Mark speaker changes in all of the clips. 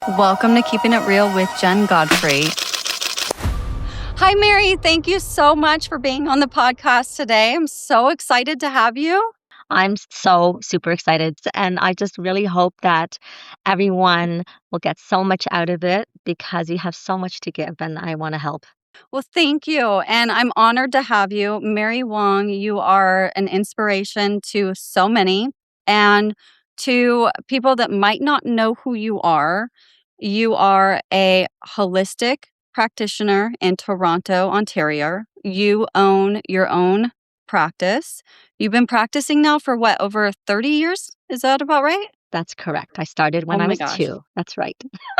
Speaker 1: Welcome to Keeping It Real with Jen Godfrey. Hi, Mary. Thank you so much for being on the podcast today. I'm so excited to have you.
Speaker 2: I'm so super excited. And I just really hope that everyone will get so much out of it because you have so much to give and I want to help.
Speaker 1: Well, thank you. And I'm honored to have you. Mary Wong, you are an inspiration to so many. And to people that might not know who you are a holistic practitioner in Toronto, Ontario. You own your own practice. You've been practicing now for what, over 30 years? Is that about right?
Speaker 2: That's correct. I started
Speaker 1: Oh
Speaker 2: when I
Speaker 1: my
Speaker 2: was
Speaker 1: gosh.
Speaker 2: 2. That's right.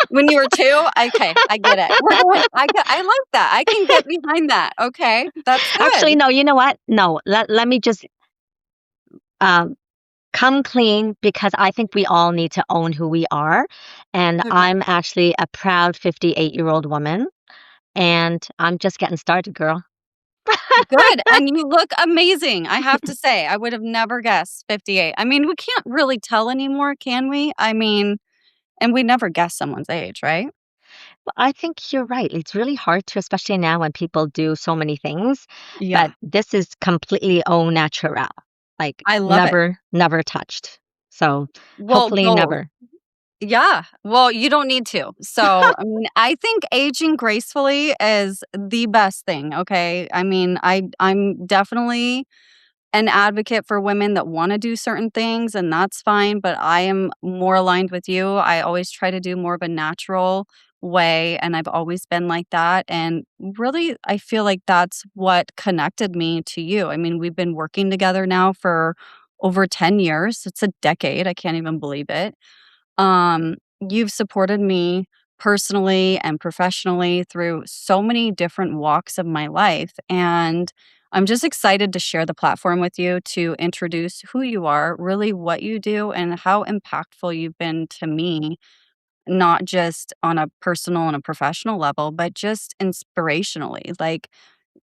Speaker 1: When you were 2? Okay, I get it. I like that. I can get behind that. Okay, that's good.
Speaker 2: Actually, no, you know what? No, let me just um, come clean because I think we all need to own who we are. And
Speaker 1: Okay,
Speaker 2: I'm actually a proud 58-year-old woman and I'm just getting started, girl.
Speaker 1: good, and you look amazing, I have to say. I would have never guessed 58. I mean, we can't really tell anymore, can we? I mean, and we never guess someone's age, right?
Speaker 2: Well, I think you're right. It's really hard to, especially now when people do so many things. But
Speaker 1: Yeah,
Speaker 2: this is completely au naturel, like
Speaker 1: I love it.
Speaker 2: never touched. So
Speaker 1: Well,
Speaker 2: hopefully
Speaker 1: both.
Speaker 2: never.
Speaker 1: Yeah, well, you don't need to. So, I mean, I think aging gracefully is the best thing, okay? I mean, I'm definitely an advocate for women that wanna do certain things, and that's fine, but I am more aligned with you. I always try to do more of a natural way, and I've always been like that, and really, I feel like that's what connected me to you. I mean, we've been working together now for over 10 years. It's a decade, I can't even believe it. Um, you've supported me personally and professionally through so many different walks of my life. And I'm just excited to share the platform with you to introduce who you are, really what you do, and how impactful you've been to me, not just on a personal and a professional level, but just inspirationally. Like,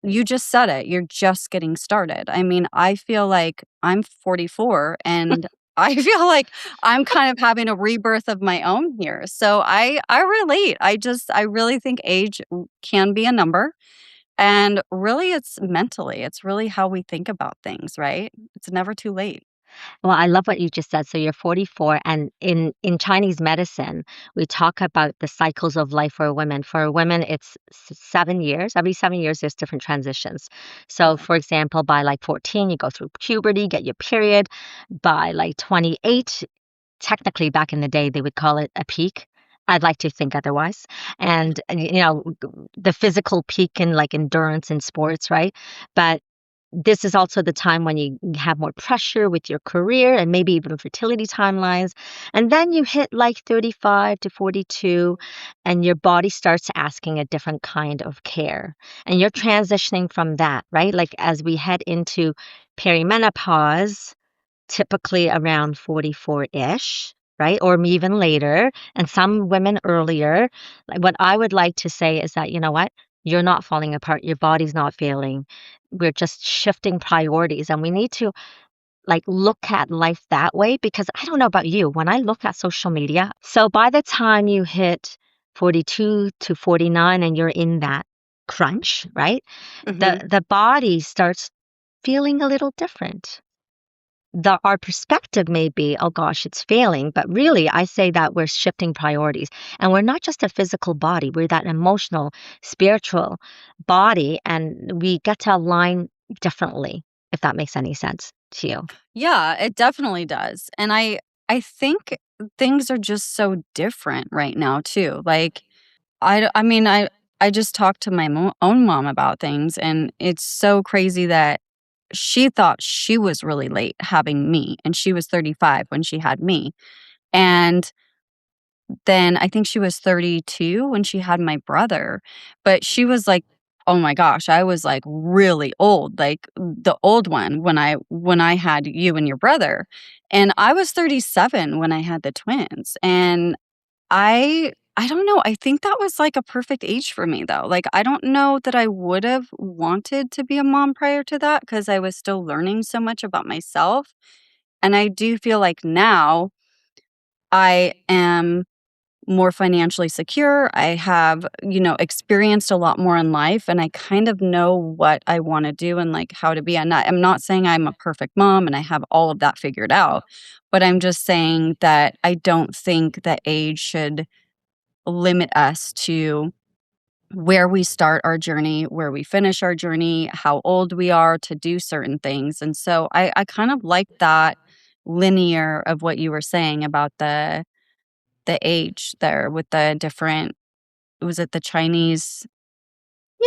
Speaker 1: you just said it, you're just getting started. I mean, I feel like I'm 44 and I feel like I'm kind of having a rebirth of my own here. So I relate. I really think age can be a number, and really it's mentally. It's really how we think about things, right? It's never too late.
Speaker 2: Well, I love what you just said. So you're 44, and in Chinese medicine, we talk about the cycles of life for women. For women, it's 7 years. Every 7 years, there's different transitions. So,
Speaker 1: Okay.
Speaker 2: for example, by like 14, you go through puberty, get your period. By like 28, technically back in the day, they would call it a peak. I'd like to think otherwise. And the physical peak in like endurance in sports, right? But this is also the time when you have more pressure with your career and maybe even fertility timelines. And then you hit like 35 to 42, and your body starts asking a different kind of care. And you're transitioning from that, right? Like as we head into perimenopause, typically around 44-ish, right? Or even later, and some women earlier. Like what I would like to say is that, you know what? You're not falling apart. Your body's not failing. We're just shifting priorities, and we need to like look at life that way because I don't know about you, when I look at social media, so by the time you hit 42 to 49 and you're in that crunch, right?
Speaker 1: Mhm.
Speaker 2: The body starts feeling a little different. Our perspective may be, oh gosh, it's failing, but really I say that we're shifting priorities, and we're not just a physical body, we're that emotional, spiritual body, and we get to align differently, if that makes any sense to you.
Speaker 1: Yeah, it definitely does. And I think things are just so different right now too. Like I mean, I just talked to my own mom about things, and it's so crazy that she thought she was really late having me, and she was 35 when she had me. And then I think she was 32 when she had my brother, but she was like, "Oh my gosh, I was, like, really old, like, the old one when I had you and your brother." And I was 37 when I had the twins, and I don't know, I think that was, like, a perfect age for me, though. Like, I don't know that I would've wanted to be a mom prior to that because I was still learning so much about myself, and I do feel like now I am more financially secure. I have, experienced a lot more in life, and I kind of know what I want to do and like how to be. I'm not saying I'm a perfect mom and I have all of that figured out, but I'm just saying that I don't think that age should limit us to where we start our journey, where we finish our journey, how old we are to do certain things. And so I kind of like that linear of what you were saying about the age there with the different, was it the Chinese?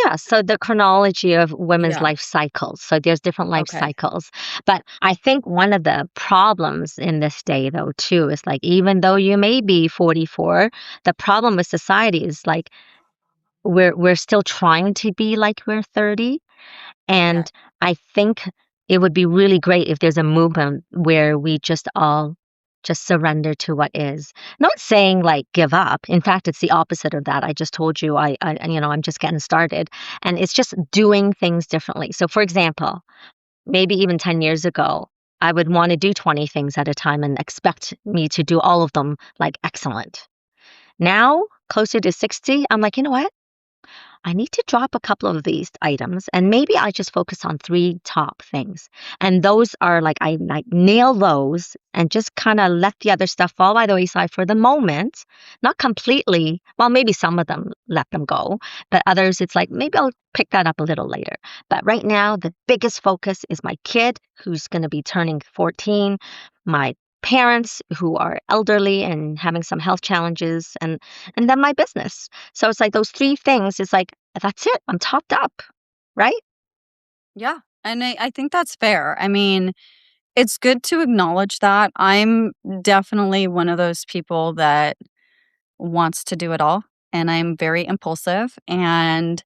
Speaker 2: Yeah, so the chronology of women's
Speaker 1: Yeah.
Speaker 2: life cycles. So there's different life
Speaker 1: Okay.
Speaker 2: cycles. But I think one of the problems in this day, though, too, is like even though you may be 44, the problem with society is like we're still trying to be like we're 30.
Speaker 1: Yeah.
Speaker 2: And I think it would be really great if there's a movement where we just all just surrender to what is. Not saying like give up. In fact, it's the opposite of that. I just told you I'm just getting started, and it's just doing things differently. So for example, maybe even 10 years ago, I would want to do 20 things at a time and expect me to do all of them like excellent. Now, closer to 60, I'm like, you know what? I need to drop a couple of these items and maybe I just focus on three top things. And those are like, I like nail those and just kind of let the other stuff fall by the wayside for the moment. Not completely. Well, maybe some of them let them go, but others it's like, maybe I'll pick that up a little later. But right now, the biggest focus is my kid who's going to be turning 14, my parents who are elderly and having some health challenges, and then my business. So it's like those three things, it's like, that's it. I'm topped up, right?
Speaker 1: Yeah. And I think that's fair. I mean, it's good to acknowledge that. I'm definitely one of those people that wants to do it all, and I'm very impulsive. And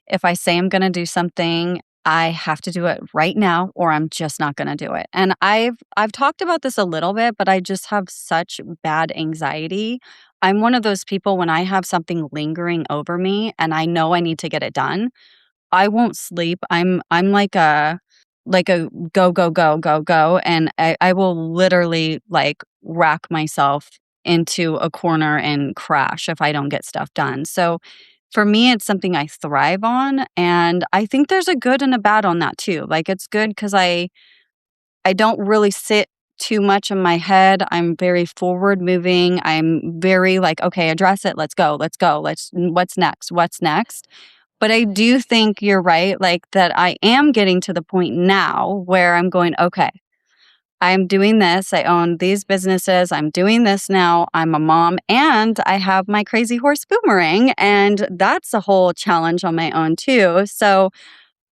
Speaker 1: if I say I'm going to do something, I have to do it right now or I'm just not going to do it. And I've talked about this a little bit, but I just have such bad anxiety. I'm one of those people when I have something lingering over me and I know I need to get it done, I won't sleep. I'm like a go, go, go, go, go, and I will literally, like, rack myself into a corner and crash if I don't get stuff done. So, for me, it's something I thrive on, and I think there's a good and a bad on that too. Like, it's good because I don't really sit too much in my head. I'm very forward moving. I'm very like, "Okay, address it. Let's go. Let's go. What's next? What's next?" But I do think you're right, like, that I am getting to the point now where I'm going, "Okay, I'm doing this. I own these businesses. I'm doing this now. I'm a mom, and I have my crazy horse Boomerang, and that's a whole challenge on my own too." So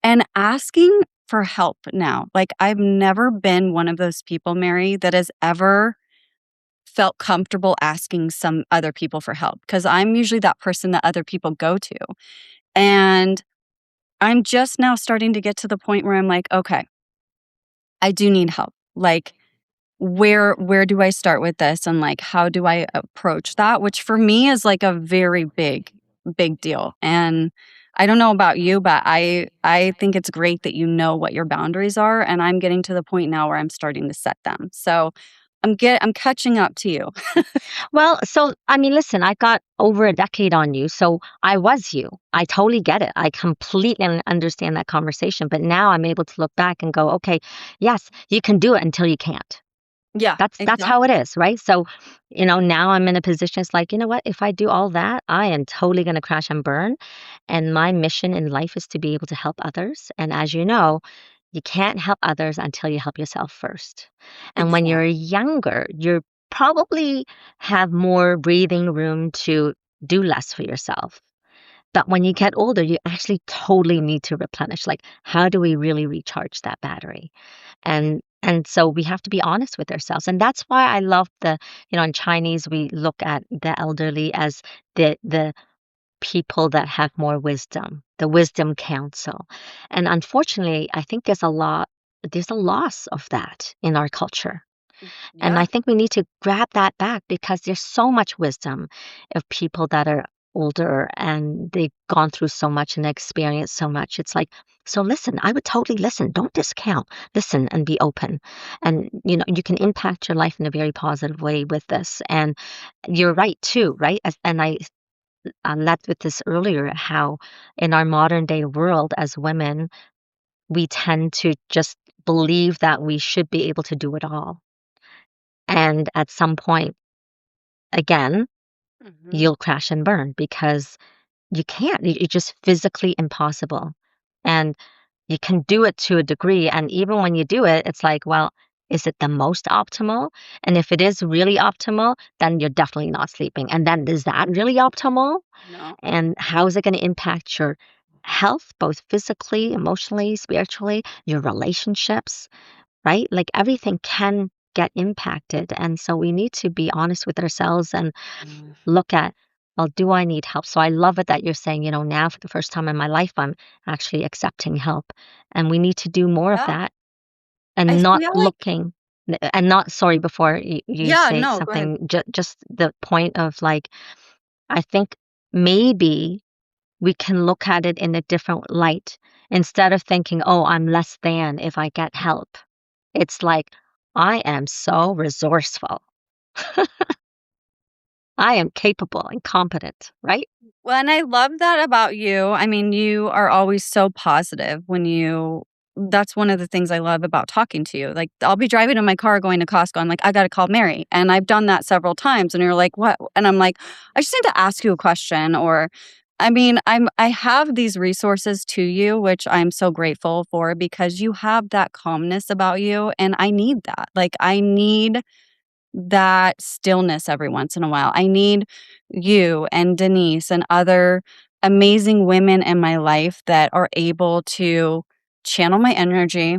Speaker 1: and asking for help now. Like, I've never been one of those people, Mary, that has ever felt comfortable asking some other people for help because 'cause I'm usually that person that other people go to. And I'm just now starting to get to the point where I'm like, "Okay, I do need help." Like, where do I start with this, and, like, how do I approach that? Which for me is, like, a very big, big deal, and I don't know about you, but I think it's great that you know what your boundaries are, and I'm getting to the point now where I'm starting to set them. So, I'm catching up to you.
Speaker 2: Well, so I mean, listen, I got over a decade on you, so I was you. I totally get it. I completely understand that conversation. But now I'm able to look back and go, okay, yes, you can do it until you can't.
Speaker 1: Yeah,
Speaker 2: That's how it
Speaker 1: exactly.
Speaker 2: is, right? So, now I'm in a position, it's like, you know what? If I do all that, I am totally going to crash and burn. And my mission in life is to be able to help others. And as you know, you can't help others until you help yourself first. And when you're
Speaker 1: Exactly.
Speaker 2: younger, you probably have more breathing room to do less for yourself. But when you get older, you actually totally need to replenish. Like, how do we really recharge that battery? And so we have to be honest with ourselves. And that's why I love in Chinese we look at the elderly as the people that have more wisdom, the wisdom council. And unfortunately, I think there's a loss of that in our culture. And I
Speaker 1: Yeah.
Speaker 2: think we need to grab that back because there's so much wisdom of people that are older and they've gone through so much and experienced so much. It's like, so listen, I would totally listen. Don't discount. Listen and be open. And you can impact your life in a very positive way with this. And you're right too, right? And I led with this earlier, how in our modern day world as women, we tend to just believe that we should be able to do it all. And at some point, again,
Speaker 1: Mhm.
Speaker 2: you'll crash and burn because you can't. It's just physically impossible. And you can do it to a degree. And even when you do it, it's like, well, is it the most optimal? And if it is really optimal, then you're definitely not sleeping. And then is that really optimal?
Speaker 1: No.
Speaker 2: And how is it going to impact your health, both physically, emotionally, spiritually, your relationships, right? Like everything can get impacted. And so we need to be honest with ourselves and
Speaker 1: Mm.
Speaker 2: look at, well, do I need help? So I love it that you're saying, now for the first time in my life, I'm actually accepting help. And we need to do more of
Speaker 1: Yeah.
Speaker 2: that
Speaker 1: I
Speaker 2: and not
Speaker 1: feel like
Speaker 2: looking, and not, sorry, before you
Speaker 1: yeah,
Speaker 2: say
Speaker 1: no, go ahead.
Speaker 2: something, just the point of like, I think maybe we can look at it in a different light instead of thinking, oh, I'm less than if I get help. It's like, I am so resourceful. I am capable and competent, right?
Speaker 1: Well, and I love that about you. I mean, you are always so positive when that's one of the things I love about talking to you. Like, I'll be driving in my car going to Costco. I'm like, I got to call Mary. And I've done that several times. And you're like, what? And I'm like, I just need to ask you a question. Or, I mean, I have these resources to you, which I'm so grateful for because you have that calmness about you. And I need that. Like, I need that stillness every once in a while. I need you and Denise and other amazing women in my life that are able to channel my energy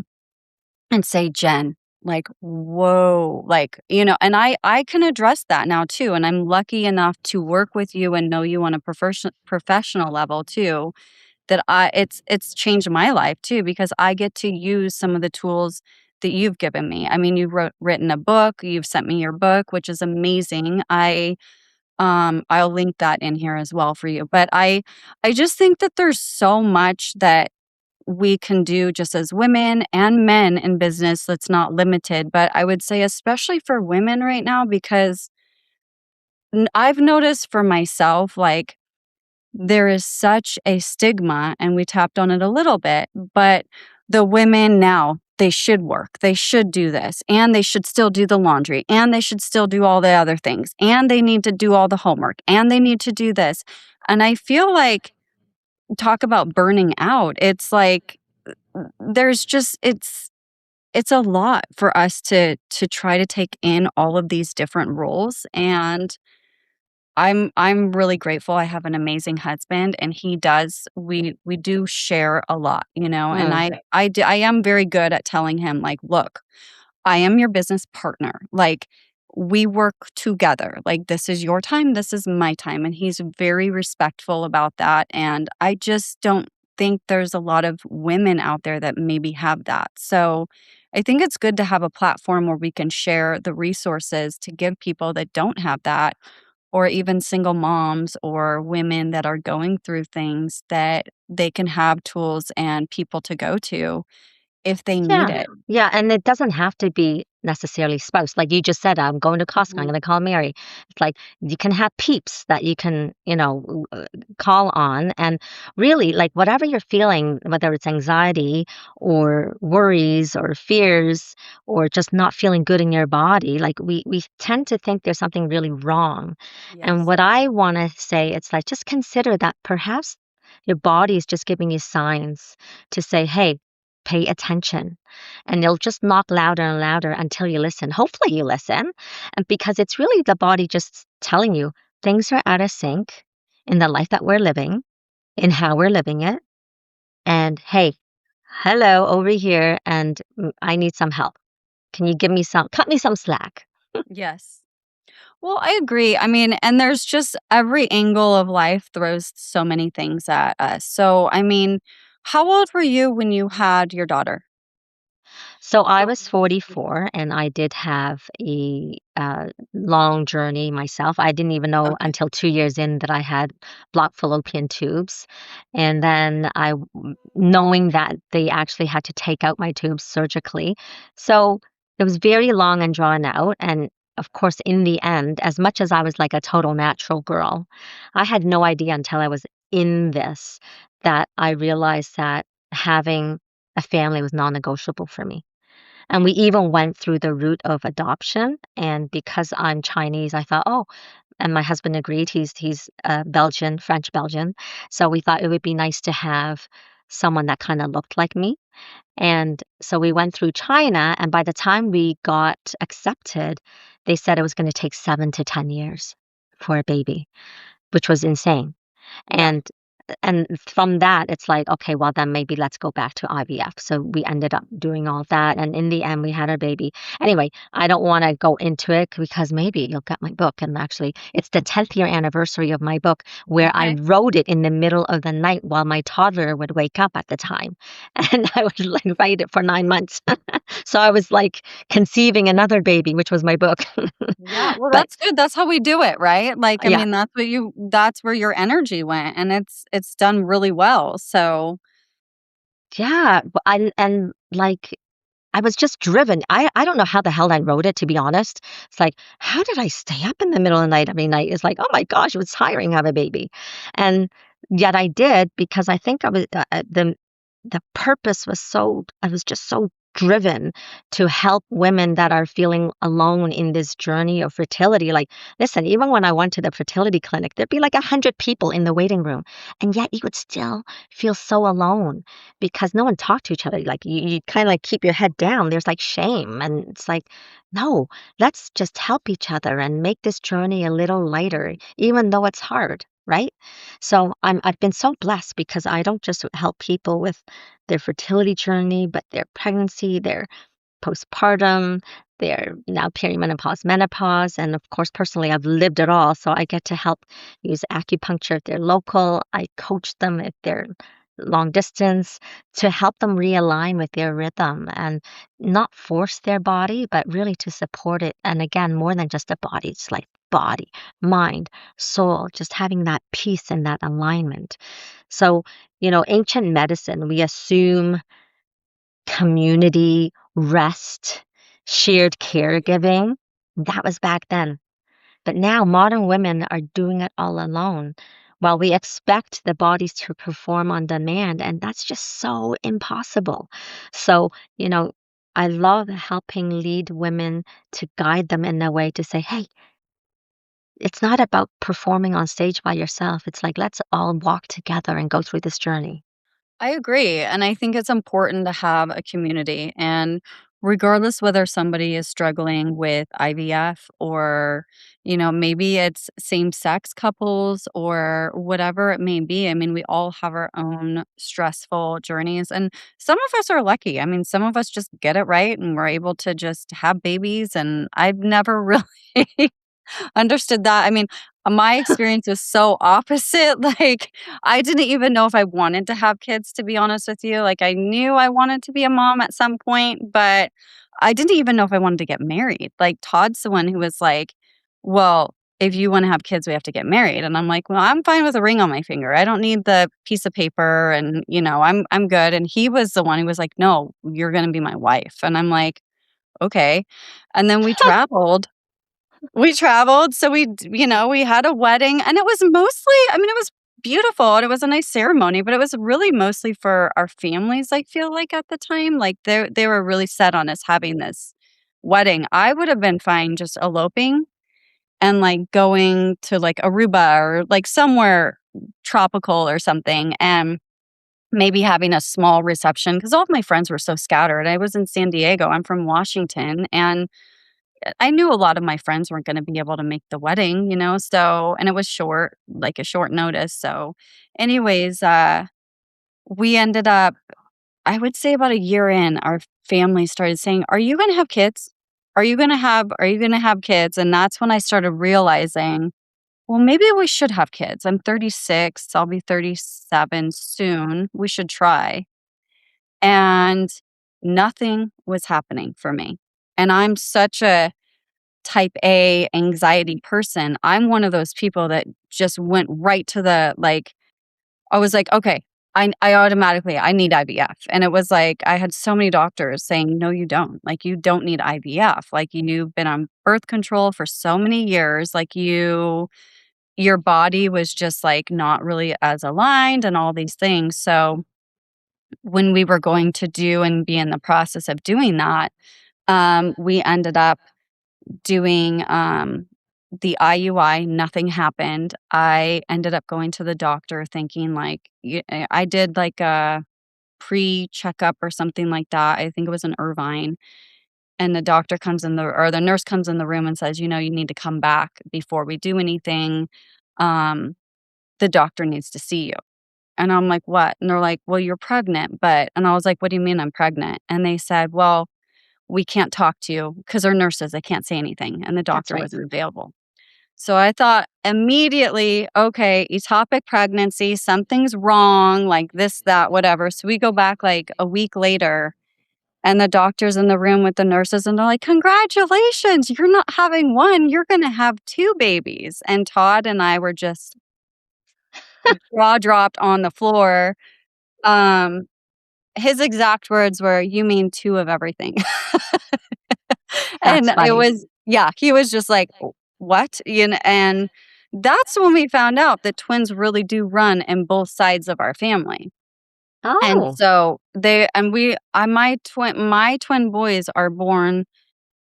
Speaker 1: and say, Jen, like, whoa, like, and I can address that now too. And I'm lucky enough to work with you and know you on a professional level too that it's changed my life too because I get to use some of the tools that you've given me. I mean, you've written a book, you've sent me your book, which is amazing. I'll link that in here as well for you. But I just think that there's so much that we can do just as women and men in business that's not limited, but I would say especially for women right now because I've noticed for myself like there is such a stigma, and we tapped on it a little bit, but the women now, they should work, they should do this, and they should still do the laundry, and they should still do all the other things, and they need to do all the homework, and they need to do this. And I feel like, talk about burning out, it's like there's just it's a lot for us to try to take in all of these different roles and I'm really grateful. I have an amazing husband and he does we do share a lot, and
Speaker 2: Mm.
Speaker 1: I am very good at telling him like, "Look, I am your business partner. Like, we work together. Like, this is your time, this is my time." And he's very respectful about that. And I just don't think there's a lot of women out there that maybe have that. So I think it's good to have a platform where we can share the resources to give people that don't have that, or even single moms or women that are going through things that they can have tools and people to go to if they need
Speaker 2: Yeah.
Speaker 1: it.
Speaker 2: Yeah, and it doesn't have to be necessarily spouse. Like you just said, I'm going to Costco, I'm
Speaker 1: Mhm.
Speaker 2: gonna call Mary. It's like you can have peeps that you can, call on. And really, like whatever you're feeling, whether it's anxiety or worries or fears or just not feeling good in your body, like we tend to think there's something really wrong. And
Speaker 1: Yes.
Speaker 2: what I wanna say, it's like just consider that perhaps your body is just giving you signs to say, hey, pay attention. And they'll just knock louder and louder until you listen. Hopefully, you listen. And because it's really the body just telling you things are out of sync in the life that we're living, in how we're living it. And hey, hello over here, and I need some help. Can you cut me some slack?
Speaker 1: Yes. Well, I agree. I mean, and there's just every angle of life throws so many things at us. So, I mean, how old were you when you had your daughter?
Speaker 2: So I
Speaker 1: So
Speaker 2: was 44 and I did have a long journey myself. I didn't even know
Speaker 1: okay.
Speaker 2: until 2 years in that I had blocked fallopian tubes. And then knowing that they actually had to take out my tubes surgically. So it was very long and drawn out. And of course, in the end, as much as I was like a total natural girl, I had no idea until I was in this that I realized that having a family was non-negotiable for me. And we even went through the route of adoption. And because I'm Chinese, I thought, oh, and my husband agreed. He's Belgian, French Belgian. So we thought it would be nice to have someone that kind of looked like me. And so we went through China. And by the time we got accepted, they said it was going to take 7 to 10 years for a baby, which was insane.
Speaker 1: Yeah.
Speaker 2: And from that, it's like, okay, well, then maybe let's go back to IVF. So we ended up doing all that, and in the end, we had our baby. Anyway, I don't want to go into it because maybe you'll get my book, and actually, it's the 10th year anniversary of my book where I
Speaker 1: Okay.
Speaker 2: wrote it in the middle of the night while my toddler would wake up at the time, and I would like write it for 9 months. So I was like conceiving another baby, which was my book.
Speaker 1: Yeah, well,
Speaker 2: But
Speaker 1: that's good. That's how we do it, right? Like, I
Speaker 2: yeah,
Speaker 1: mean, that's where your energy went, and it's done really well. So,
Speaker 2: yeah, and like I was just driven. I don't know how the hell I wrote it, to be honest. It's like, how did I stay up in the middle of the night every night? It's like, oh my gosh, it was tiring to have a baby. And yet I did because I think I was the purpose was so I was just so driven to help women that are feeling alone in this journey of fertility. Like, listen, even when I went to the fertility clinic, there'd be like 100 people in the waiting room, and yet you would still feel so alone because no one talked to each other. Like you kind of like keep your head down. There's like shame, and it's like, no, let's just help each other and make this journey a little lighter, even though it's hard. Right. So I've been so blessed because I don't just help people with their fertility journey, but their pregnancy, their postpartum, their now perimenopause, menopause, and of course, personally, I've lived it all. So I get to help use acupuncture if they're local. I coach them if they're long distance to help them realign with their rhythm and not force their body, but really to support it. And again, more than just a body, it's like body, mind, soul, just having that peace and that alignment. So, ancient medicine, we assume community, rest, shared caregiving. That was back then. But now modern women are doing it all alone while we expect the bodies to perform on demand. And that's just so impossible. So, you know, I love helping lead women to guide them in a way to say, hey, it's not about performing on stage by yourself. It's like, let's all walk together and go through this journey.
Speaker 1: I agree, and I think it's important to have a community, and regardless whether somebody is struggling with IVF or, maybe it's same-sex couples or whatever it may be. I mean, we all have our own stressful journeys, and some of us are lucky. I mean, some of us just get it right, and we're able to just have babies, and I've never really understood that. I mean, my experience was so opposite. Like, I didn't even know if I wanted to have kids, to be honest with you. Like, I knew I wanted to be a mom at some point, but I didn't even know if I wanted to get married. Like, Todd's the one who was like, well, if you want to have kids, we have to get married. And I'm like, well, I'm fine with a ring on my finger. I don't need the piece of paper and, I'm good. And he was the one who was like, no, you're going to be my wife. And I'm like, okay. And then we traveled, so we had a wedding, and it was mostly I mean, it was beautiful, and it was a nice ceremony, but it was really mostly for our families, I feel like, at the time, like, they were really set on us having this wedding. I would have been fine just eloping and, like, going to, like, Aruba or, like, somewhere tropical or something, and maybe having a small reception because all of my friends were so scattered. I was in San Diego, I'm from Washington, and I knew a lot of my friends weren't gonna be able to make the wedding, so and it was short, like a short notice, so anyways, we ended up I would say about a year in, our family started saying, "Are you gonna have kids? Are you gonna have kids?" And that's when I started realizing, well, maybe we should have kids. I'm 36, I'll be 37 soon, we should try. And nothing was happening for me. And I'm such a type A anxiety person. I'm one of those people that just went right to the like, I was like, okay, I automatically, I need IVF. And it was like, I had so many doctors saying, no, you don't. Like, you don't need IVF. Like, you've been on birth control for so many years. Like, your body was just like not really as aligned and all these things. So, when we were going to do and be in the process of doing that, we ended up doing the IUI. Nothing happened. I ended up going to the doctor thinking like I did like a pre-checkup or something like that. I think it was in Irvine. And the doctor comes in the or the nurse comes in the room and says, you need to come back before we do anything. Um, the doctor needs to see you. And I'm like, what? And they're like, well, you're pregnant, but and I was like, what do you mean I'm pregnant? And they said, well, we can't talk to you because they're nurses. They can't say anything. And the
Speaker 2: That's
Speaker 1: doctor
Speaker 2: right.
Speaker 1: wasn't available. So I thought immediately, okay, ectopic pregnancy, something's wrong, like this, that, whatever. So we go back like a week later, and the doctor's in the room with the nurses, and they're like, congratulations, you're not having one, you're going to have two babies. And Todd and I were just jaw dropped on the floor. Um, his exact words were, you mean two of everything.
Speaker 2: That's
Speaker 1: And it
Speaker 2: funny.
Speaker 1: was yeah, he was just like, "What?" And that's when we found out that twins really do run in both sides of our family. And
Speaker 2: Oh,
Speaker 1: so they and we my twin boys are born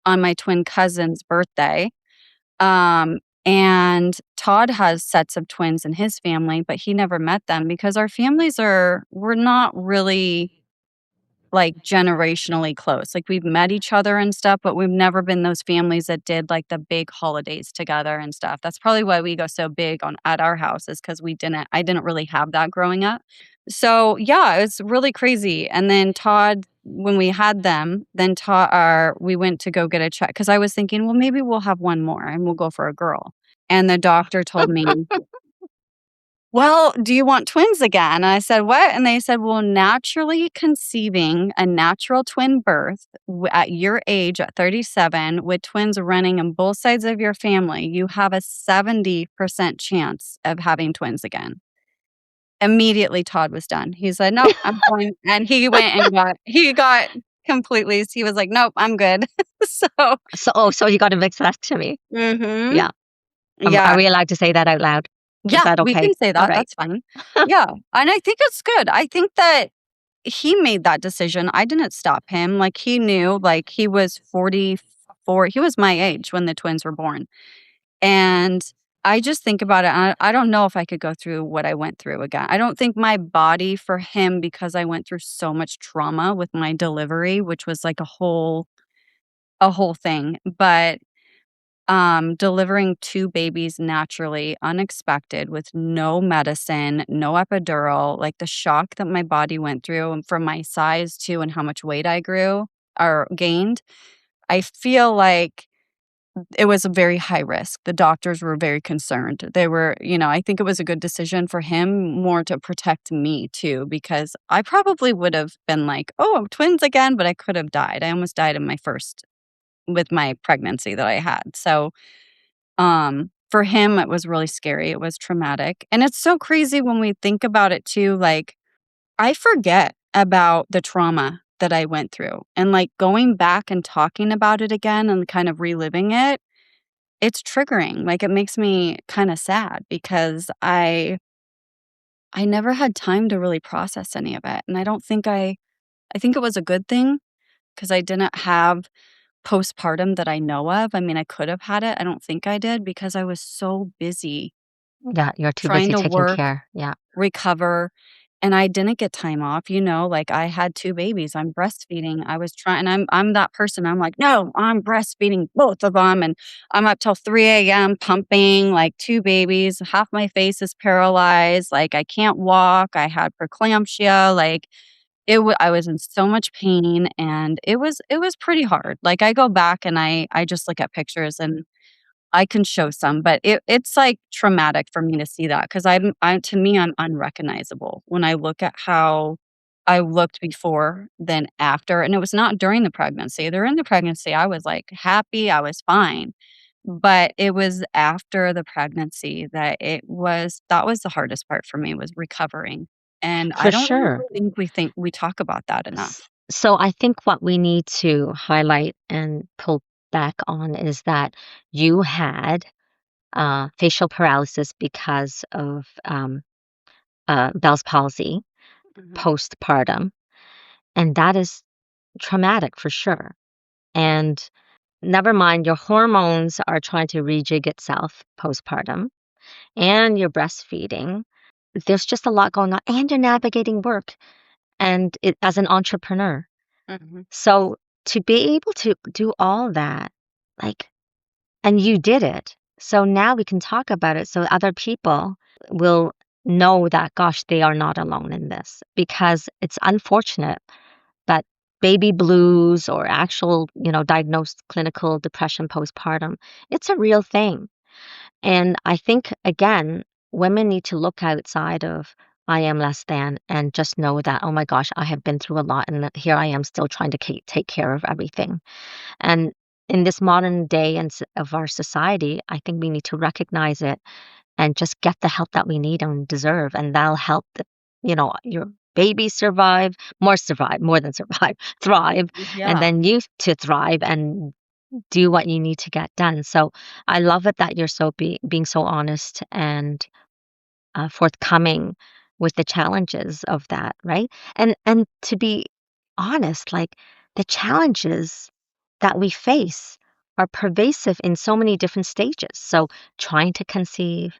Speaker 1: on my twin cousin's birthday. And Todd has sets of twins in his family, but he never met them because our families we're not really like, generationally close. Like, we've met each other and stuff, but we've never been those families that did, like, the big holidays together and stuff. That's probably why we go so big on at our house is because I didn't really have that growing up. So, yeah, it's really crazy, and then Todd when we had them, then we went to go get a check because I was thinking, "Well, maybe we'll have one more and we'll go for a girl." And the doctor told me, well, do you want twins again? And I said, what? And they said, well, naturally conceiving a natural twin birth at your age, at 37, with twins running on both sides of your family, you have a 70% chance of having twins again. Immediately, Todd was done. He said, nope, I'm going. And he got completely, he was like, nope, I'm good. So,
Speaker 2: so you got a vasectomy.
Speaker 1: hmm
Speaker 2: Yeah. Are
Speaker 1: yeah.
Speaker 2: we allowed to say that out loud? Is
Speaker 1: Yeah,
Speaker 2: that
Speaker 1: we
Speaker 2: okay?
Speaker 1: can say
Speaker 2: All
Speaker 1: that.
Speaker 2: right.
Speaker 1: That's fine. Yeah. And I think it's good. I think that he made that decision. I didn't stop him. Like he knew, like he was 44. He was my age when the twins were born. And I just think about it. I don't know if I could go through what I went through again. I don't think my body for him, because I went through so much trauma with my delivery, which was like a whole thing. But delivering two babies naturally, unexpected, with no medicine, no epidural, like the shock that my body went through and from my size too and how much weight I grew or gained, I feel like it was a very high risk. The doctors were very concerned. They were, I think it was a good decision for him more to protect me too, because I probably would have been like, oh, twins again, but I could have died. I almost died in my first with my pregnancy that I had. So for him, it was really scary, it was traumatic, and it's so crazy when we think about it too, like, I forget about the trauma that I went through, and, like, going back and talking about it again and kind of reliving it, it's triggering, like, it makes me kinda sad because I never had time to really process any of it, and I think it was a good thing because I didn't have postpartum that I know of. I mean, I could have had it, I don't think I did because I was so busy
Speaker 2: Yeah, you're too
Speaker 1: trying
Speaker 2: busy
Speaker 1: to
Speaker 2: taking
Speaker 1: work,
Speaker 2: care. Yeah.
Speaker 1: recover, and I didn't get time off, like, I had 2 babies, I'm breastfeeding, I was trying I'm that person, I'm like, "No, I'm breastfeeding both of them, and I'm up till 3 a.m. pumping, like, 2 babies, half my face is paralyzed, like, I can't walk, I had preeclampsia, like, I was in so much pain, and it was pretty hard, like, I go back and I just look at pictures and I can show some, but it's, like, traumatic for me to see that because to me, I'm unrecognizable when I look at how I looked before than after, and it was not during the pregnancy. During the pregnancy, I was, like, happy, I was fine, but it was after the pregnancy that was the hardest part for me was recovering, and I
Speaker 2: For
Speaker 1: don't really
Speaker 2: sure.
Speaker 1: think we talk about that
Speaker 2: S-
Speaker 1: enough.
Speaker 2: So I think what we need to highlight and pull back on is that you had facial paralysis because of Bell's palsy
Speaker 1: Mhm,
Speaker 2: postpartum, and that is traumatic for sure. And never mind, your hormones are trying to rejig itself postpartum, and you're breastfeeding. There's just a lot going on, and you're navigating work and as an entrepreneur.
Speaker 1: mhm,
Speaker 2: So to be able to do all that, like, and you did it. So now we can talk about it so other people will know that, gosh, they are not alone in this because it's unfortunate, but baby blues or actual, diagnosed clinical depression postpartum, it's a real thing. And I think, again, women need to look outside of I am less than and just know that, oh my gosh, I have been through a lot and that here I am still trying to take care of everything. And in this modern day of our society, I think we need to recognize it and just get the help that we need and deserve. And that'll help your baby survive more than survive, thrive, and
Speaker 1: yeah.
Speaker 2: then you to thrive and do what you need to get done. So I love it that you're being so honest and forthcoming with the challenges of that, right? And to be honest, like the challenges that we face are pervasive in so many different stages. So trying to conceive,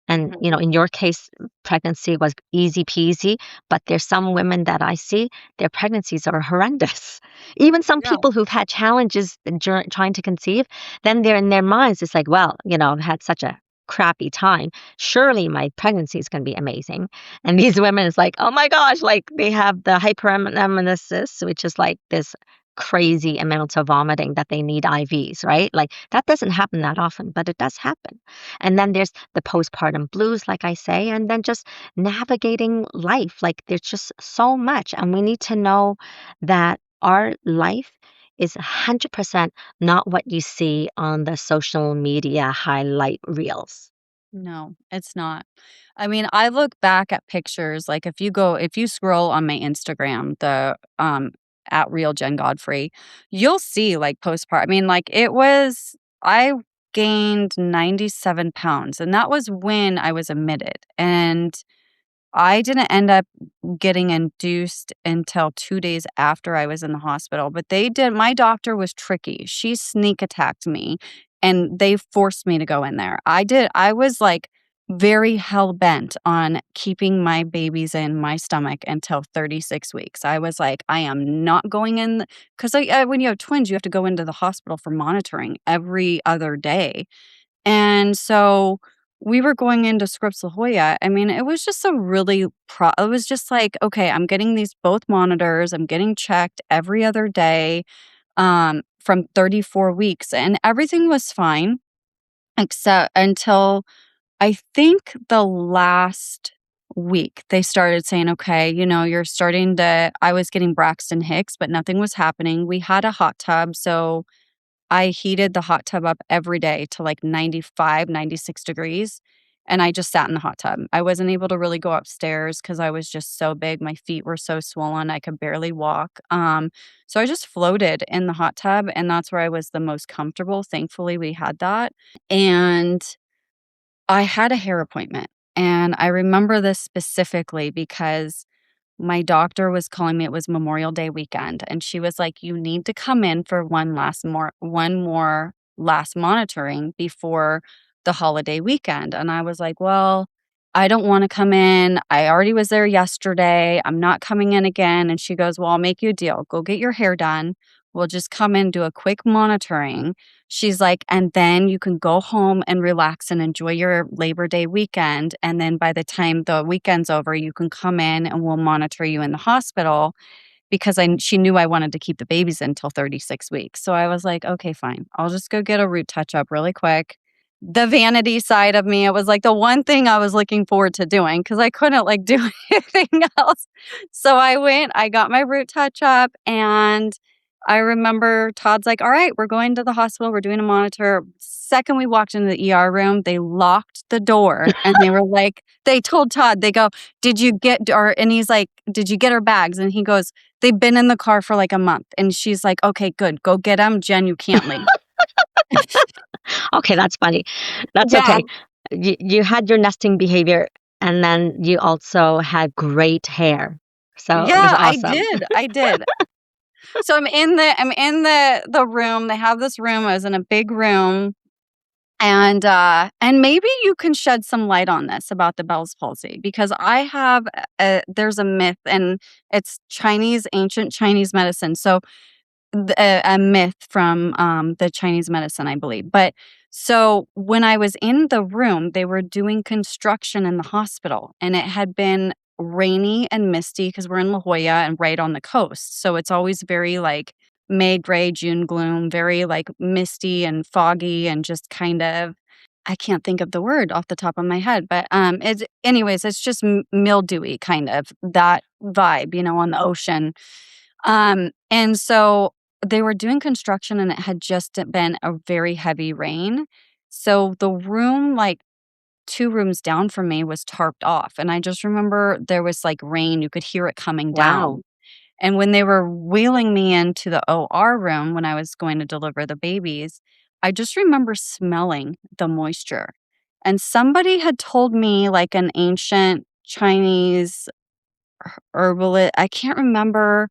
Speaker 2: and
Speaker 1: Mhm,
Speaker 2: in your case, pregnancy was easy peasy, but there's some women that I see, their pregnancies are horrendous. Even some
Speaker 1: yeah,
Speaker 2: people who've had challenges during trying to conceive, then they're in their minds, it's like, well, I've had such a crappy time. Surely my pregnancy is going to be amazing. And these women is like, oh my gosh, like they have the hyperemesis, which is like this crazy amounts of vomiting that they need IVs, right? Like that doesn't happen that often, but it does happen. And then there's the postpartum blues, like I say, and then just navigating life. Like there's just so much. And we need to know that our life is 100% not what you see on the social media highlight reels.
Speaker 1: no, it's not. I mean, I look back at pictures, like, if you scroll on my Instagram, at Real Jen Godfrey, you'll see, like, postpart I mean, like, I gained 97 pounds, and that was when I was admitted, and I didn't end up getting induced until 2 days after I was in the hospital, but they did my doctor was tricky. She sneak attacked me, and they forced me to go in there. I was, like, very hell-bent on keeping my babies in my stomach until 36 weeks. I was like, "I am not going in," 'cause, when you have twins, you have to go into the hospital for monitoring every other day. And so we were going into Scripps La Jolla. I mean, it was just a really it was just like, okay, I'm getting these both monitors. I'm getting checked every other day from 34 weeks, and everything was fine except until I think the last week they started saying, okay, you're starting to. I was getting Braxton Hicks, but nothing was happening. We had a hot tub, so I heated the hot tub up every day to, like, 95, 96 degrees, and I just sat in the hot tub. I wasn't able to really go upstairs because I was just so big, my feet were so swollen, I could barely walk, so I just floated in the hot tub, and that's where I was the most comfortable, thankfully, we had that, and I had a hair appointment, and I remember this specifically because my doctor was calling me. It was Memorial Day weekend, and she was like, "You need to come in for one more last monitoring before the holiday weekend." And I was like, "Well, I don't wanna come in. I already was there yesterday. I'm not coming in again." And she goes, "Well, I'll make you a deal. Go get your hair done. We'll just come in, do a quick monitoring." She's like, "And then you can go home and relax and enjoy your Labor Day weekend, and then by the time the weekend's over, you can come in and we'll monitor you in the hospital," because she knew I wanted to keep the babies until 36 weeks. So I was like, "Okay, fine. I'll just go get a root touch-up really quick, the vanity side of me. It was like the one thing I was looking forward to doing because I couldn't like do anything else. So I went, I got my root touch up, and I remember Todd's like, "All right, we're going to the hospital. We're doing a monitor." Second we walked into the ER room, they locked the door and they were like, they told Todd, they go, "Did you get," or, and he's like, "Did you get her bags?" And he goes, "They've been in the car for like a month." And she's like, "Okay, good. Go get them. Jen, you can't leave."
Speaker 2: Okay, that's funny. That's
Speaker 1: Yeah.
Speaker 2: okay. You had your nesting behavior, and then you also had great hair. So it was
Speaker 1: Yeah, I
Speaker 2: awesome.
Speaker 1: did, I did. So I'm in the room, they have this room, I was in a big room, and maybe you can shed some light on this about the Bell's palsy, because I have there's a myth, and it's Chinese ancient Chinese medicine, so a myth from, the Chinese medicine, I believe. But so when I was in the room, they were doing construction in the hospital, and it had been rainy and misty because we're in La Jolla and right on the coast. So it's always very like May gray, June gloom, very like misty and foggy and just kind of, I can't think of the word off the top of my head, but it's anyways, it's just mildewy kind of that vibe, on the ocean. And so they were doing construction and it had just been a very heavy rain. So the room, like 2 rooms down from me, was tarped off. And I just remember there was like rain, you could hear it coming
Speaker 2: Wow.
Speaker 1: down. And when they were wheeling me into the OR room when I was going to deliver the babies, I just remember smelling the moisture. And somebody had told me, like an ancient Chinese herbalist, I can't remember.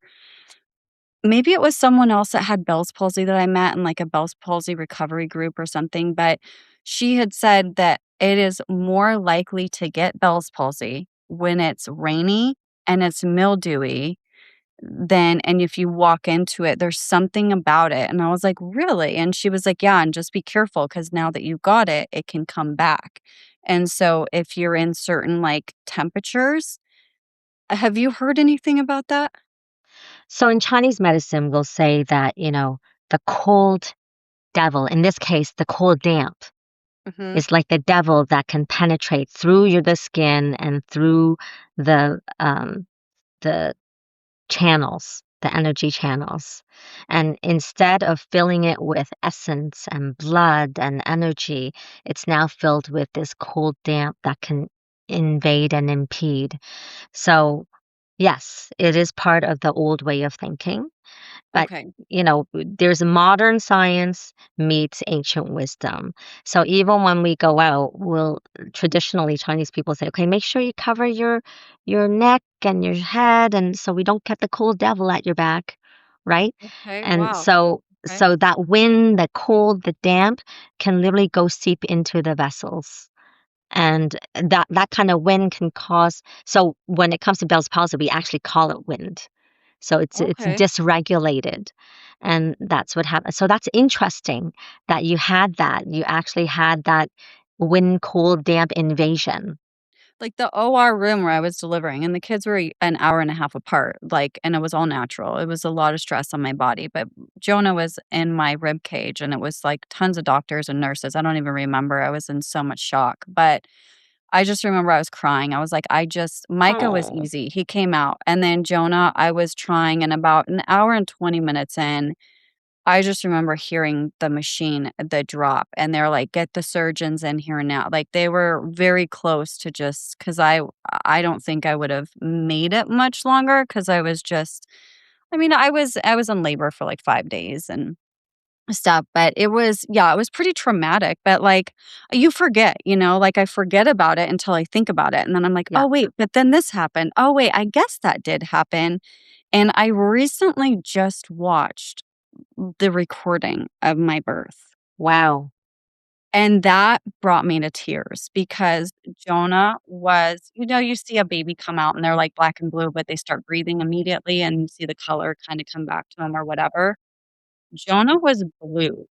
Speaker 1: Maybe it was someone else that had Bell's palsy that I met in, like, a Bell's palsy recovery group or something, but she had said that it is more likely to get Bell's palsy when it's rainy and it's mildewy than, and if you walk into it, there's something about it, and I was like, "Really?" And she was like, "Yeah, and just be careful because now that you got it, it can come back." And so if you're in certain, like, temperatures, have you heard anything about that?
Speaker 2: So in Chinese medicine, we'll say that, the cold devil, in this case, the cold damp,
Speaker 1: Mhm.
Speaker 2: is like the devil that can penetrate through the skin and through the channels, the energy channels. And instead of filling it with essence and blood and energy, it's now filled with this cold damp that can invade and impede. So, yes, it is part of the old way of thinking. But,
Speaker 1: Okay.
Speaker 2: there's modern science meets ancient wisdom. So even when we go out, we'll traditionally Chinese people say, okay, make sure you cover your neck and your head, and so we don't get the cold devil at your back, right?
Speaker 1: Okay,
Speaker 2: And
Speaker 1: wow.
Speaker 2: so
Speaker 1: Okay.
Speaker 2: so that wind, the cold, the damp can literally go seep into the vessels. And that kind of wind can cause, so when it comes to Bell's palsy, we actually call it wind. So it's
Speaker 1: Okay.
Speaker 2: dysregulated, and that's what happened. So that's interesting that you had that. You actually had that wind, cold, damp invasion.
Speaker 1: Like, the OR room where I was delivering, and the kids were an hour and a half apart, like, and it was all natural. It was a lot of stress on my body, but Jonah was in my rib cage, and it was, like, tons of doctors and nurses. I don't even remember. I was in so much shock, but I just remember I was crying. I was like, I just Micah was
Speaker 2: Oh.
Speaker 1: easy. He came out, and then Jonah, I was trying, and about an hour and 20 minutes in, I just remember hearing the machine, the drop, and they're like, "Get the surgeons in here now." Like, they were very close to just, because I don't think I would have made it much longer because I was just, I mean, I was in labor for, like, 5 days and stuff, but it was, yeah, it was pretty traumatic, but, like, you forget, like, I forget about it until I think about it, and then I'm like,
Speaker 2: Yeah.
Speaker 1: "Oh, wait, but then this happened. Oh, wait, I guess that did happen." And I recently just watched the recording of my birth,
Speaker 2: Wow.
Speaker 1: and that brought me to tears because Jonah was, you see a baby come out and they're, like, black and blue, but they start breathing immediately and you see the color kinda come back to him or whatever. Jonah was blue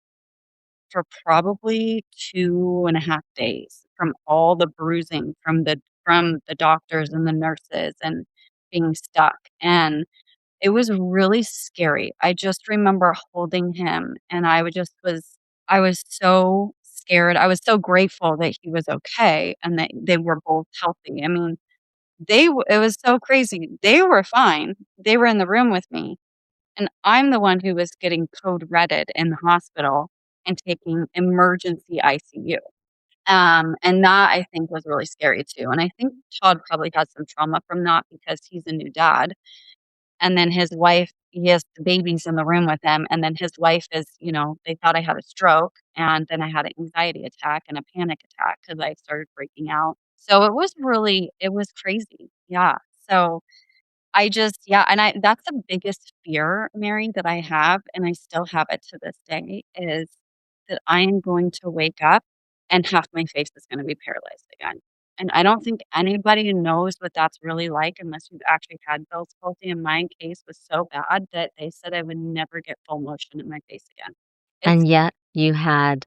Speaker 1: for probably 2.5 days from all the bruising from the doctors and the nurses and being stuck, and it was really scary. I just remember holding him, and I was so scared. I was so grateful that he was okay and that they were both healthy. I mean, it was so crazy. They were fine. They were in the room with me, and I'm the one who was getting code redded in the hospital and taking emergency ICU. And that I think was really scary too, and I think Todd probably had some trauma from that because he's a new dad, and then his wife he has the babies in the room with him, and then his wife is they thought I had a stroke, and then I had an anxiety attack and a panic attack because I started breaking out. So it was crazy. Yeah. So I just yeah, and I that's the biggest fear, Mary, that I have, and I still have it to this day, is that I am going to wake up and half my face is gonna be paralyzed again. And I don't think anybody knows what that's really like unless you've actually had Bell's palsy, and my case was so bad that they said I would never get full motion in my face again. It's
Speaker 2: And yet you had,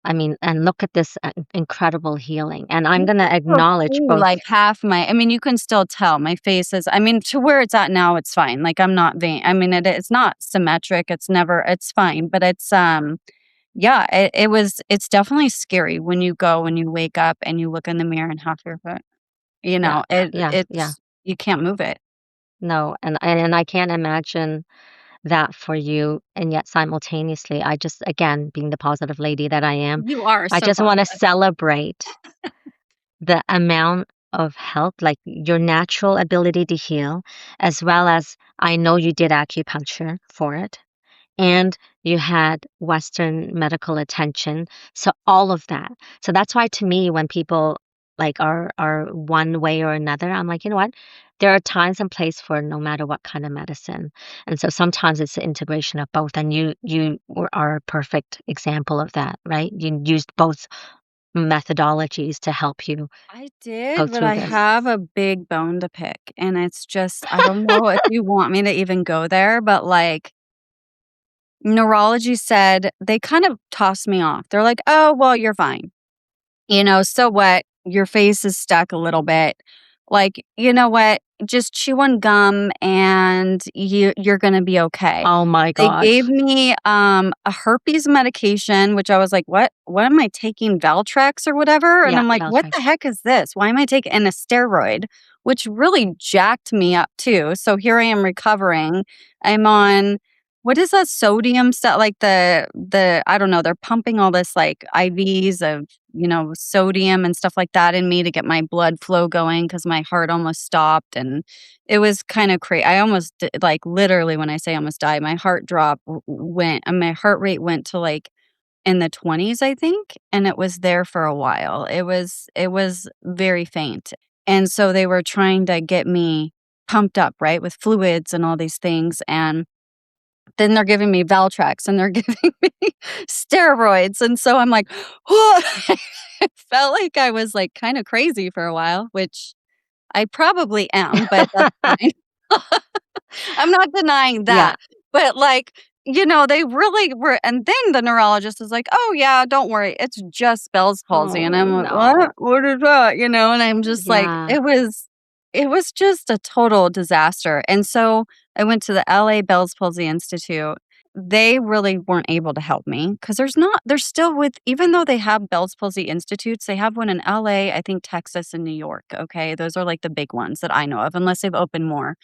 Speaker 2: I mean, and look at this incredible healing. And I'm
Speaker 1: You
Speaker 2: going to
Speaker 1: can still
Speaker 2: acknowledge
Speaker 1: see,
Speaker 2: both.
Speaker 1: like, half my I mean, you can still tell my face is I mean, to where it's at now, it's fine, like, I'm not vain I mean, it's not symmetric, it's fine, but yeah, it's definitely scary when you go and you wake up and you look in the mirror and half your foot
Speaker 2: Yeah, yeah, yeah.
Speaker 1: it's you can't move it.
Speaker 2: No, and I can't imagine that for you. And yet simultaneously, I just, again, being the positive lady that I am,
Speaker 1: You are
Speaker 2: I
Speaker 1: so
Speaker 2: just want to
Speaker 1: positive.
Speaker 2: celebrate the amount of help, like your natural ability to heal, as well as I know you did acupuncture for it and you had Western medical attention. So all of that. So that's why to me, when people like are one way or another, I'm like, you know what? There are times and place for no matter what kind of medicine. And so sometimes it's the integration of both. And are a perfect example of that, right? You used both methodologies to help you
Speaker 1: I
Speaker 2: go
Speaker 1: did, but
Speaker 2: through
Speaker 1: I
Speaker 2: this.
Speaker 1: have a big bone to pick, and it's just I don't know if you want me to even go there, but, like, neurology said they kind of tossed me off. They're like, "Oh, well, you're fine." So what? Your face is stuck a little bit. Like, you know what? Just chew on gum and you're gonna be okay.
Speaker 2: Oh my
Speaker 1: They gave
Speaker 2: gosh.
Speaker 1: me, a herpes medication, which I was like, What am I taking, Valtrex or whatever?" And
Speaker 2: Yeah,
Speaker 1: I'm like, "What the
Speaker 2: Valtrex.
Speaker 1: heck is this? Why am I taking" and a steroid, which really jacked me up too. So here I am recovering. I'm on what is that sodium stuff? Like the I don't know, they're pumping all this, like, IVs of sodium and stuff like that in me to get my blood flow going because my heart almost stopped, and it was kinda I almost like, literally, when I say almost died, my heart drop w went and my heart rate went to, like, in the 20s, I think, and it was there for a while. It was very faint, and so they were trying to get me pumped up, right, with fluids and all these things, and then they're giving me Valtrex, and they're giving me steroids, and so I'm like, I felt like I was, like, kinda crazy for a while, which I probably am, but that's fine. I'm not denying
Speaker 2: Yeah.
Speaker 1: that, but, like, they really were and then the neurologist is like, "Oh, yeah, don't worry, it's just Bell's palsy," and
Speaker 2: Oh
Speaker 1: I'm like,
Speaker 2: no.
Speaker 1: "What? What is that?" And I'm just like
Speaker 2: Yeah.
Speaker 1: it was just a total disaster, and so I went to the LA Bell's Palsy Institute. They really weren't able to help me because there's still with even though they have Bell's Palsy Institutes, they have one in LA, I think Texas, and New York, okay? Those are, like, the big ones that I know of, unless they've opened more.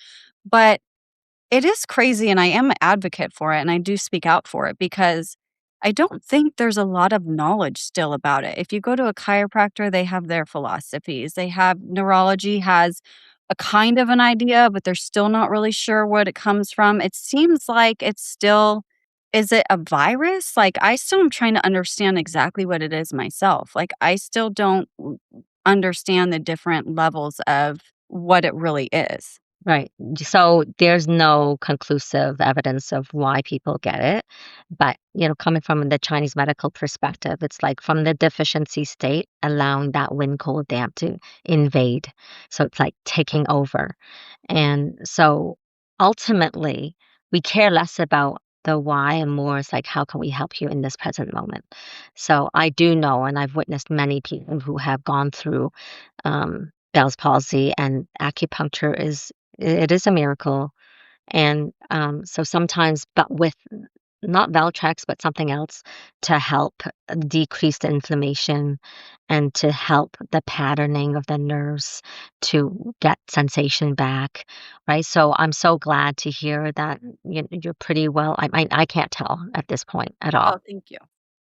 Speaker 1: But it is crazy, and I am an advocate for it, and I do speak out for it because I don't think there's a lot of knowledge still about it. If you go to a chiropractor, they have their philosophies. They have neurology has a kind of an idea, but they're still not really sure what it comes from. It seems like it's still is it a virus? Like, I still am trying to understand exactly what it is myself. Like, I still don't understand the different levels of what it really is.
Speaker 2: Right. So there's no conclusive evidence of why people get it. But, coming from the Chinese medical perspective, it's like from the deficiency state, allowing that wind, cold, damp to invade. So it's like taking over. And so ultimately, we care less about the why and more is like, how can we help you in this present moment? So I do know, and I've witnessed many people who have gone through Bell's palsy, and acupuncture is it is a miracle. And so sometimes, but with not Valtrex, but something else to help decrease the inflammation and to help the patterning of the nerves to get sensation back, right? So I'm so glad to hear that you're pretty well. I can't tell at this point at
Speaker 1: Oh,
Speaker 2: all,
Speaker 1: thank you.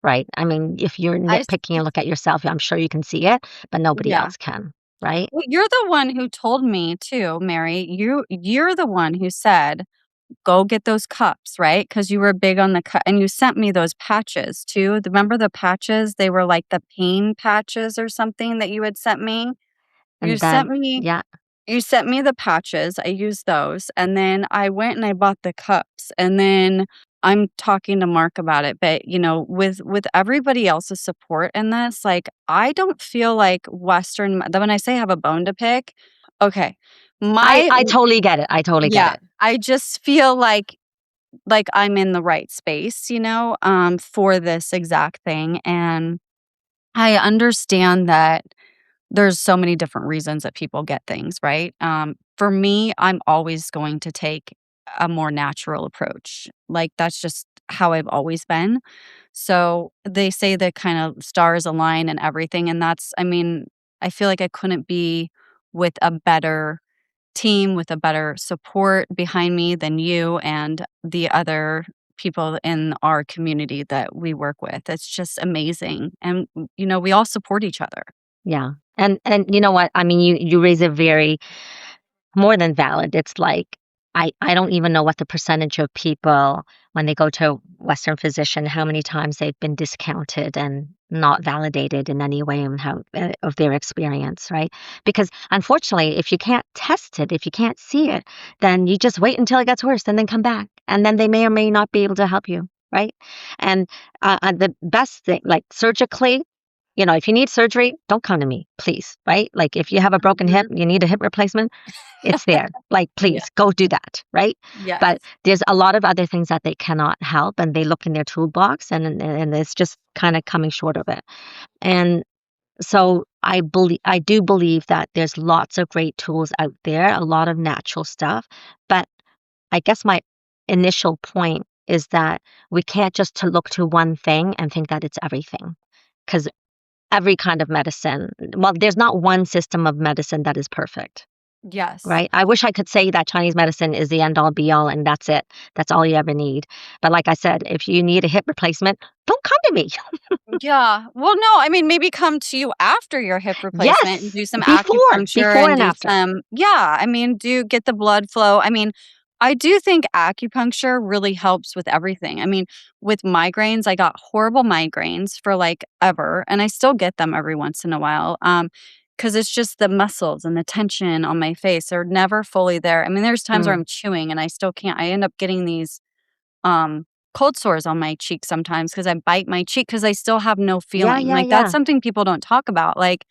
Speaker 2: right? I mean, if you're
Speaker 1: I s
Speaker 2: nitpicking and look at yourself, I'm sure you can see it, but nobody
Speaker 1: Yeah.
Speaker 2: else can, right?
Speaker 1: Well, you're the one who told me too, Mary. You're the one who said, "Go get those cups," right? Because you were big on the cup, and you sent me those patches too. Remember the patches? They were like the pain patches or something that you had sent me? You
Speaker 2: And
Speaker 1: sent
Speaker 2: then,
Speaker 1: me
Speaker 2: yeah,
Speaker 1: You sent me the patches, I used those, and then I went and I bought the cups, and then I'm talking to Mark about it, but, with everybody else's support in this, like, I don't feel like when I say I have a bone to pick, okay,
Speaker 2: I
Speaker 1: my
Speaker 2: I totally get it. I totally get
Speaker 1: yeah,
Speaker 2: it.
Speaker 1: I just feel like I'm in the right space, for this exact thing, and I understand that there's so many different reasons that people get things, right? For me, I'm always going to take a more natural approach. Like, that's just how I've always been. So they say that kind of stars align and everything. And I feel like I couldn't be with a better team, with a better support behind me than you and the other people in our community that we work with. It's just amazing. And, we all support each other.
Speaker 2: Yeah. And you know what? I mean, you raise a very more than valid. It's like I don't even know what the percentage of people when they go to a Western physician, how many times they've been discounted and not validated in any way and how of their experience, right? Because unfortunately, if you can't test it, if you can't see it, then you just wait until it gets worse and then come back, and then they may or may not be able to help you, right? And the best thing, like surgically. If you need surgery, don't come to me, please, right? Like if you have a broken hip,
Speaker 1: Mhm.
Speaker 2: you need a hip replacement, it's there. Like,
Speaker 1: Yeah.
Speaker 2: please go do that, right?
Speaker 1: Yes.
Speaker 2: But there's a lot of other things that they cannot help, and they look in their toolbox, and it's just kind of coming short of it. And so I do believe that there's lots of great tools out there, a lot of natural stuff. But I guess my initial point is that we can't just to look to one thing and think that it's everything. Because every kind of medicine, well, there's not one system of medicine that is perfect.
Speaker 1: Yes.
Speaker 2: Right? I wish I could say that Chinese medicine is the end all be all and that's it. That's all you ever need. But like I said, if you need a hip replacement, don't come to me.
Speaker 1: Yeah. Well, no, maybe come to you after your hip replacement and
Speaker 2: Yes,
Speaker 1: do some acupuncture
Speaker 2: before
Speaker 1: and
Speaker 2: and
Speaker 1: do
Speaker 2: after.
Speaker 1: some do get the blood flow. I do think acupuncture really helps with everything. With migraines, I got horrible migraines for like ever, and I still get them every once in a while. Because it's just the muscles and the tension on my face are never fully there. There's times where
Speaker 2: Mm.
Speaker 1: I'm chewing and I still can't. I end up getting these um, cold sores on my cheek sometimes because I bite my cheek because I still have no
Speaker 2: Yeah,
Speaker 1: feeling.
Speaker 2: yeah,
Speaker 1: Like, that's
Speaker 2: yeah.
Speaker 1: something people don't talk about. Like,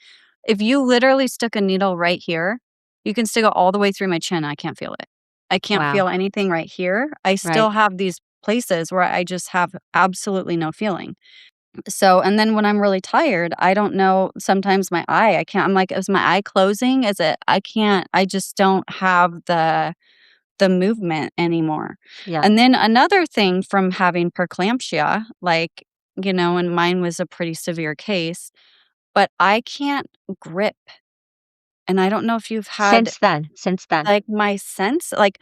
Speaker 1: if you literally stuck a needle right here, you can stick it all the way through my chin, I can't feel it. I can't
Speaker 2: Wow.
Speaker 1: feel anything right here. I
Speaker 2: Right.
Speaker 1: still have these places where I just have absolutely no feeling. So, and then when I'm really tired, I don't know, sometimes my eye, I can't, I'm like, is my eye closing? Is it, I can't, I just don't have the movement anymore.
Speaker 2: Yeah.
Speaker 1: And then another thing from having preeclampsia, like, and mine was a pretty severe case, but I can't grip. And I don't know if you've had
Speaker 2: Since then.
Speaker 1: like my sense, like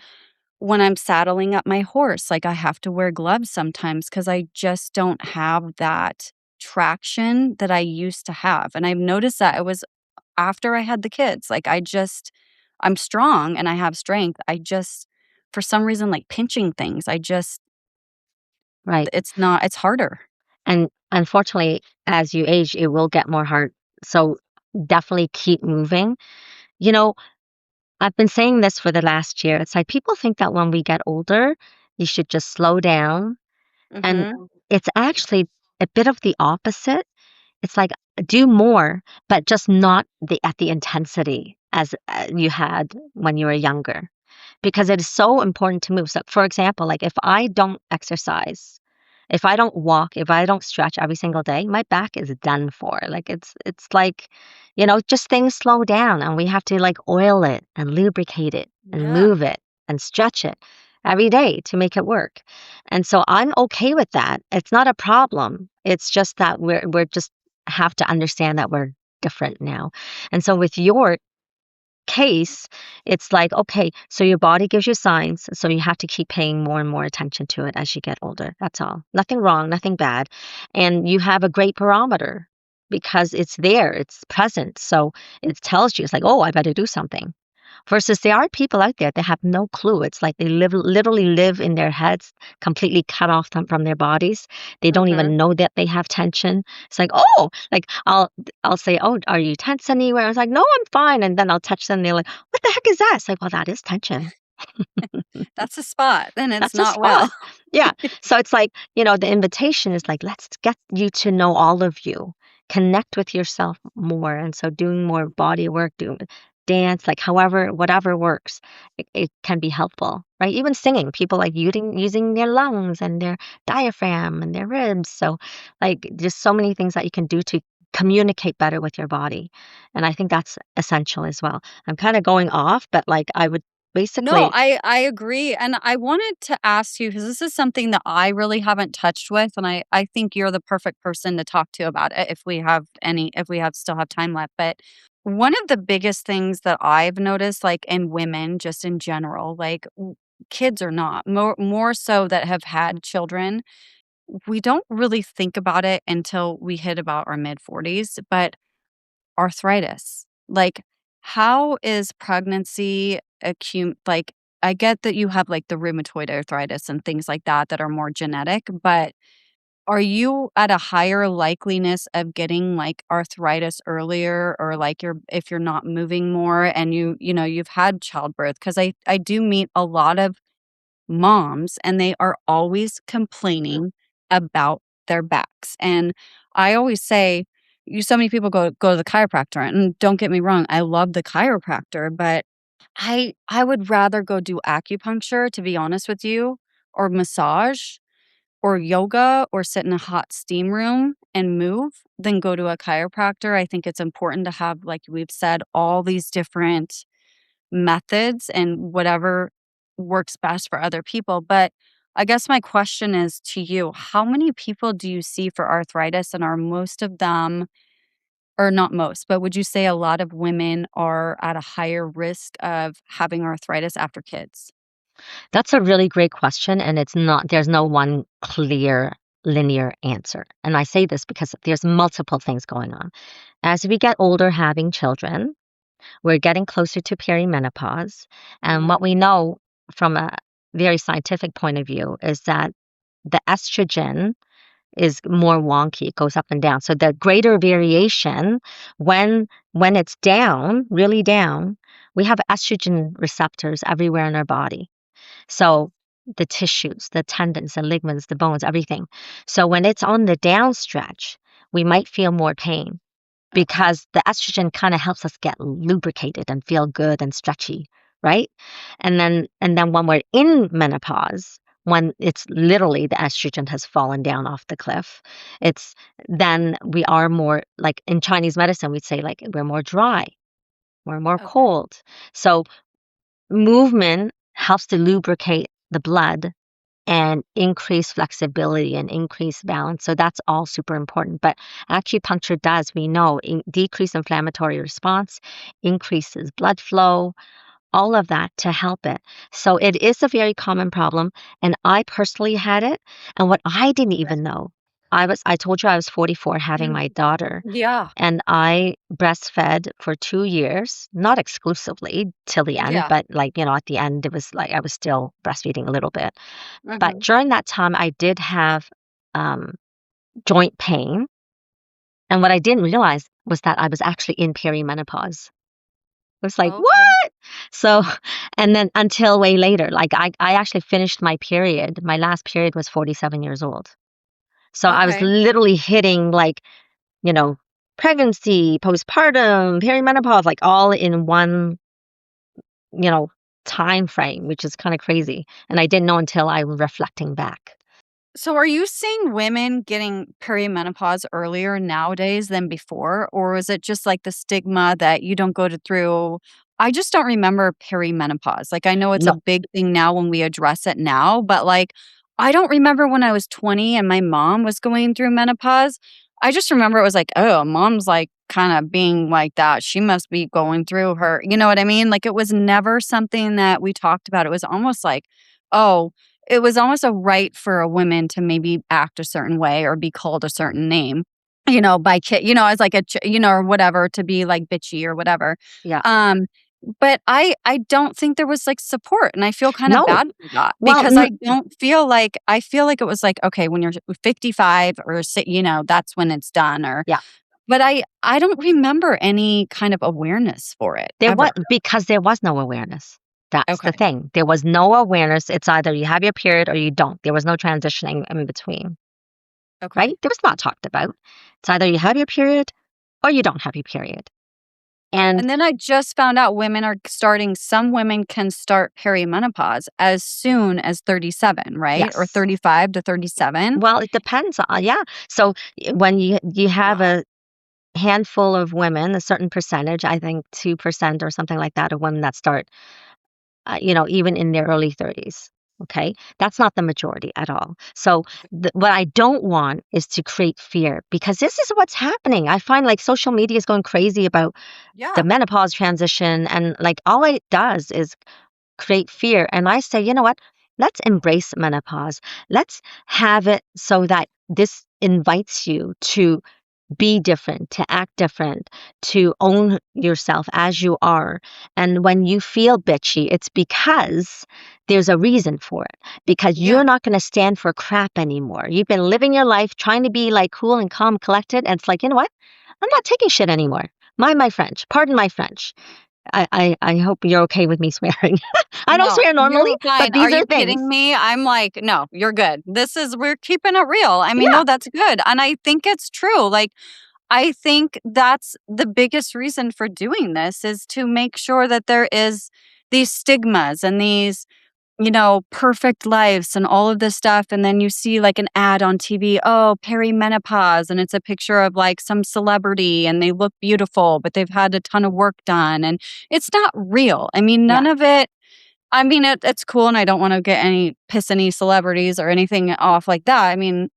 Speaker 1: when I'm saddling up my horse, like I have to wear gloves sometimes because I just don't have that traction that I used to have. And I've noticed that it was after I had the kids. Like I'm strong and I have strength. For some reason, like pinching things,
Speaker 2: Right.
Speaker 1: it's harder.
Speaker 2: And unfortunately, as you age, it will get more hard. So definitely keep moving. You know, I've been saying this for the last year. It's like people think that when we get older, you should just slow down. And
Speaker 1: Mhm.
Speaker 2: it's actually a bit of the opposite. It's like do more, but just not at the intensity as you had when you were younger, because it is so important to move. So, for example, like if I don't exercise, if I don't walk, if I don't stretch every single day, my back is done for. Like it's like, just things slow down and we have to like oil it and lubricate it and
Speaker 1: Yeah.
Speaker 2: move it and stretch it. every day to make it work. And so I'm okay with that. It's not a problem. It's just that we're just have to understand that we're different now. And so with your case, it's like, okay, so your body gives you signs, so you have to keep paying more and more attention to it as you get older. That's all. Nothing wrong, nothing bad. And you have a great barometer because it's there, it's present. So it tells you, it's like, oh, I better do something. Versus there are people out there that have no clue. It's like they literally live in their heads, completely cut off them from their bodies. They don't
Speaker 1: Mhm.
Speaker 2: even know that they have tension. It's like, oh, like I'll say, oh, are you tense anywhere? I was like, no, I'm fine. And then I'll touch them. And they're like, what the heck is that? It's like, well, that is tension.
Speaker 1: That's a spot, then it's
Speaker 2: That's a
Speaker 1: not
Speaker 2: spot.
Speaker 1: well.
Speaker 2: Yeah. So it's like, the invitation is like, let's get you to know all of you, connect with yourself more. And so doing more body work, doing dance, like however, whatever works, it can be helpful, right? Even singing, people like using their lungs and their diaphragm and their ribs. So, like, just so many things that you can do to communicate better with your body. And I think that's essential as well. I'm kind of going off, but like, I would
Speaker 1: No,
Speaker 2: basically,
Speaker 1: I agree, and I wanted to ask you because this is something that I really haven't touched with, and I think you're the perfect person to talk to about it if we have still have time left, but one of the biggest things that I've noticed, like, in women just in general, like, kids or not, more so that have had children, we don't really think about it until we hit about our mid-40s, but arthritis. Like, how is pregnancy like, I get that you have, like, the rheumatoid arthritis and things like that that are more genetic, but are you at a higher likeliness of getting, like, arthritis earlier or, like, if you're not moving more and you've had childbirth? Because I do meet a lot of moms, and they are always complaining about their backs. And I always say, so many people go to the chiropractor, and don't get me wrong, I love the chiropractor, but I would rather go do acupuncture, to be honest with you, or massage, or yoga, or sit in a hot steam room and move than go to a chiropractor. I think it's important to have, like we've said, all these different methods and whatever works best for other people. But I guess my question is to you, how many people do you see for arthritis? And are most of them, or not most, but would you say a lot of women are at a higher risk of having arthritis after kids?
Speaker 2: that's a really great question. And there's no one clear linear answer. And I say this because there's multiple things going on. As we get older having children, we're getting closer to perimenopause. And what
Speaker 1: Mhm.
Speaker 2: we know from a very scientific point of view is that the estrogen is more wonky. It goes up and down. So the greater variation when it's down, really down, we have estrogen receptors everywhere in our body. So the tissues, the tendons, the ligaments, the bones, everything. So when it's on the down stretch, we might feel more pain
Speaker 1: Okay.
Speaker 2: because the estrogen kind of helps us get lubricated and feel good and stretchy, right? And then when we're in menopause, when it's literally the estrogen has fallen down off the cliff, it's then we are more like in Chinese medicine, we'd say like we're more dry, we're more
Speaker 1: Okay.
Speaker 2: cold. So movement helps to lubricate the blood and increase flexibility and increase balance. So that's all super important. But acupuncture does, we know, decrease inflammatory response, increases blood flow, all of that to help it. So it is a very common problem. And I personally had it. And what I didn't
Speaker 1: Okay.
Speaker 2: even know, I told you I was 44 having my daughter.
Speaker 1: Yeah.
Speaker 2: And I breastfed for 2 years, not exclusively till the end,
Speaker 1: Yeah.
Speaker 2: but like, at the end, it was like I was still breastfeeding a little bit. But
Speaker 1: Mhm.
Speaker 2: during that time, I did have um, joint pain. And what I didn't realize was that I was actually in perimenopause. I was like,
Speaker 1: Okay.
Speaker 2: what? So, and then until way later, like I actually finished my period. My last period was 47 years old. So I was
Speaker 1: Okay.
Speaker 2: literally hitting like, you know, pregnancy, postpartum, perimenopause, like all in one, you know, time frame, which is kind of crazy. And I didn't know until I was reflecting back.
Speaker 1: So are you seeing women getting perimenopause earlier nowadays than before? Or is it just like the stigma that you don't go to through I just don't remember perimenopause. Like, I know it's a
Speaker 2: No,
Speaker 1: big thing now when we address it now, but, like, I don't remember when I was 20 and my mom was going through menopause. I just remember it was like, "Oh, mom's, like, kinda being like that. She must be going through her" you know what I mean? Like, it was never something that we talked about. It was almost like, oh, it was almost a right for a woman to maybe act a certain way or be called a certain name, by as like or whatever, to be, like, bitchy or whatever.
Speaker 2: yeah,
Speaker 1: Um, but I don't think there was, like, support, and I feel kinda
Speaker 2: no.
Speaker 1: bad for that
Speaker 2: Well,
Speaker 1: because I feel like it was like, okay, when you're 55 or that's when it's done
Speaker 2: yeah.
Speaker 1: but I don't remember any kind of awareness for it
Speaker 2: There was
Speaker 1: ever.
Speaker 2: because there was no awareness. That's the
Speaker 1: Okay,
Speaker 2: thing. There was no awareness. It's either you have your period or you don't. There was no transitioning in between,
Speaker 1: okay.
Speaker 2: right? There was not talked about. It's either you have your period or you don't have your period. And
Speaker 1: And then I just found out some women can start perimenopause as soon as 37, right? Or
Speaker 2: yes,
Speaker 1: 35 to 37?
Speaker 2: well, it depends on, yeah. So when you have
Speaker 1: Wow.
Speaker 2: a handful of women, a certain percentage, I think 2% or something like that of women that start even in their early 30s. Okay. That's not the majority at all. So, what I don't want is to create fear because this is what's happening. I find like social media is going crazy about the
Speaker 1: Yeah,
Speaker 2: menopause transition, and like all it does is create fear. And I say, you know what? Let's embrace menopause. Let's have it so that this invites you to be different, to act different, to own yourself as you are. And when you feel bitchy, it's because there's a reason for it, because
Speaker 1: yeah.
Speaker 2: you're not going to stand for crap anymore. You've been living your life trying to be like cool and calm, collected. And it's like, you know what? I'm not taking shit anymore. Mind my French. Pardon my French. I hope you're okay with me swearing. I don't
Speaker 1: No,
Speaker 2: swear normally,
Speaker 1: you're
Speaker 2: but
Speaker 1: fine. Are
Speaker 2: these
Speaker 1: you
Speaker 2: are things.
Speaker 1: kidding me? I'm like, "No, you're good. We're keeping it real." I mean,
Speaker 2: Yeah.
Speaker 1: no, that's good, and I think it's true. Like, I think that's the biggest reason for doing this is to make sure that there is these stigmas and these perfect lives and all of this stuff. And then you see like an ad on TV, oh, perimenopause. And it's a picture of like some celebrity and they look beautiful, but they've had a ton of work done. And it's not real. I mean,
Speaker 2: Yeah.
Speaker 1: none of it. I mean, it's cool. And I don't want to piss any celebrities or anything off like that. I mean,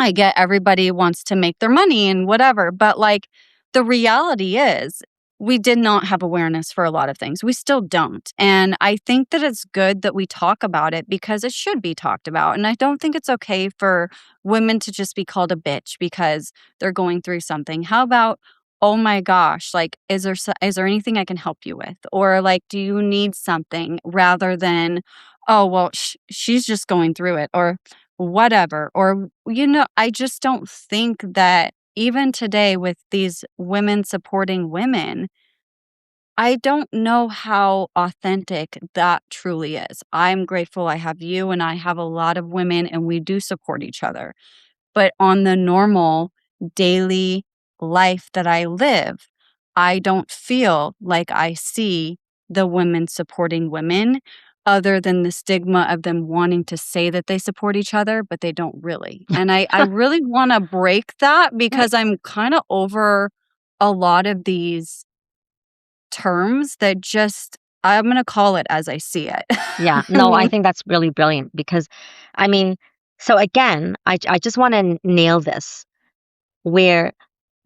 Speaker 1: I get everybody wants to make their money and whatever, but, like, the reality is we did not have awareness for a lot of things. We still don't, and I think that it's good that we talk about it because it should be talked about, and I don't think it's okay for women to just be called a bitch because they're going through something. How about, "Oh my gosh, like, is there anything I can help you with?" Or, like, "Do you need something?" Rather than, "Oh, well, she's just going through it," or whatever. Or, I just don't think that even today with these women supporting women, I don't know how authentic that truly is. I'm grateful I have you and I have a lot of women and we do support each other. But on the normal daily life that I live, I don't feel like I see the women supporting women other than the stigma of them wanting to say that they support each other, but they don't really. And I really want to break that
Speaker 2: Right.
Speaker 1: because I'm kind of over a lot of these terms that I'm going to call it as I see it.
Speaker 2: Yeah,
Speaker 1: I
Speaker 2: no, I
Speaker 1: mean,
Speaker 2: think that's really brilliant because, I mean, so again, I just want to nail this where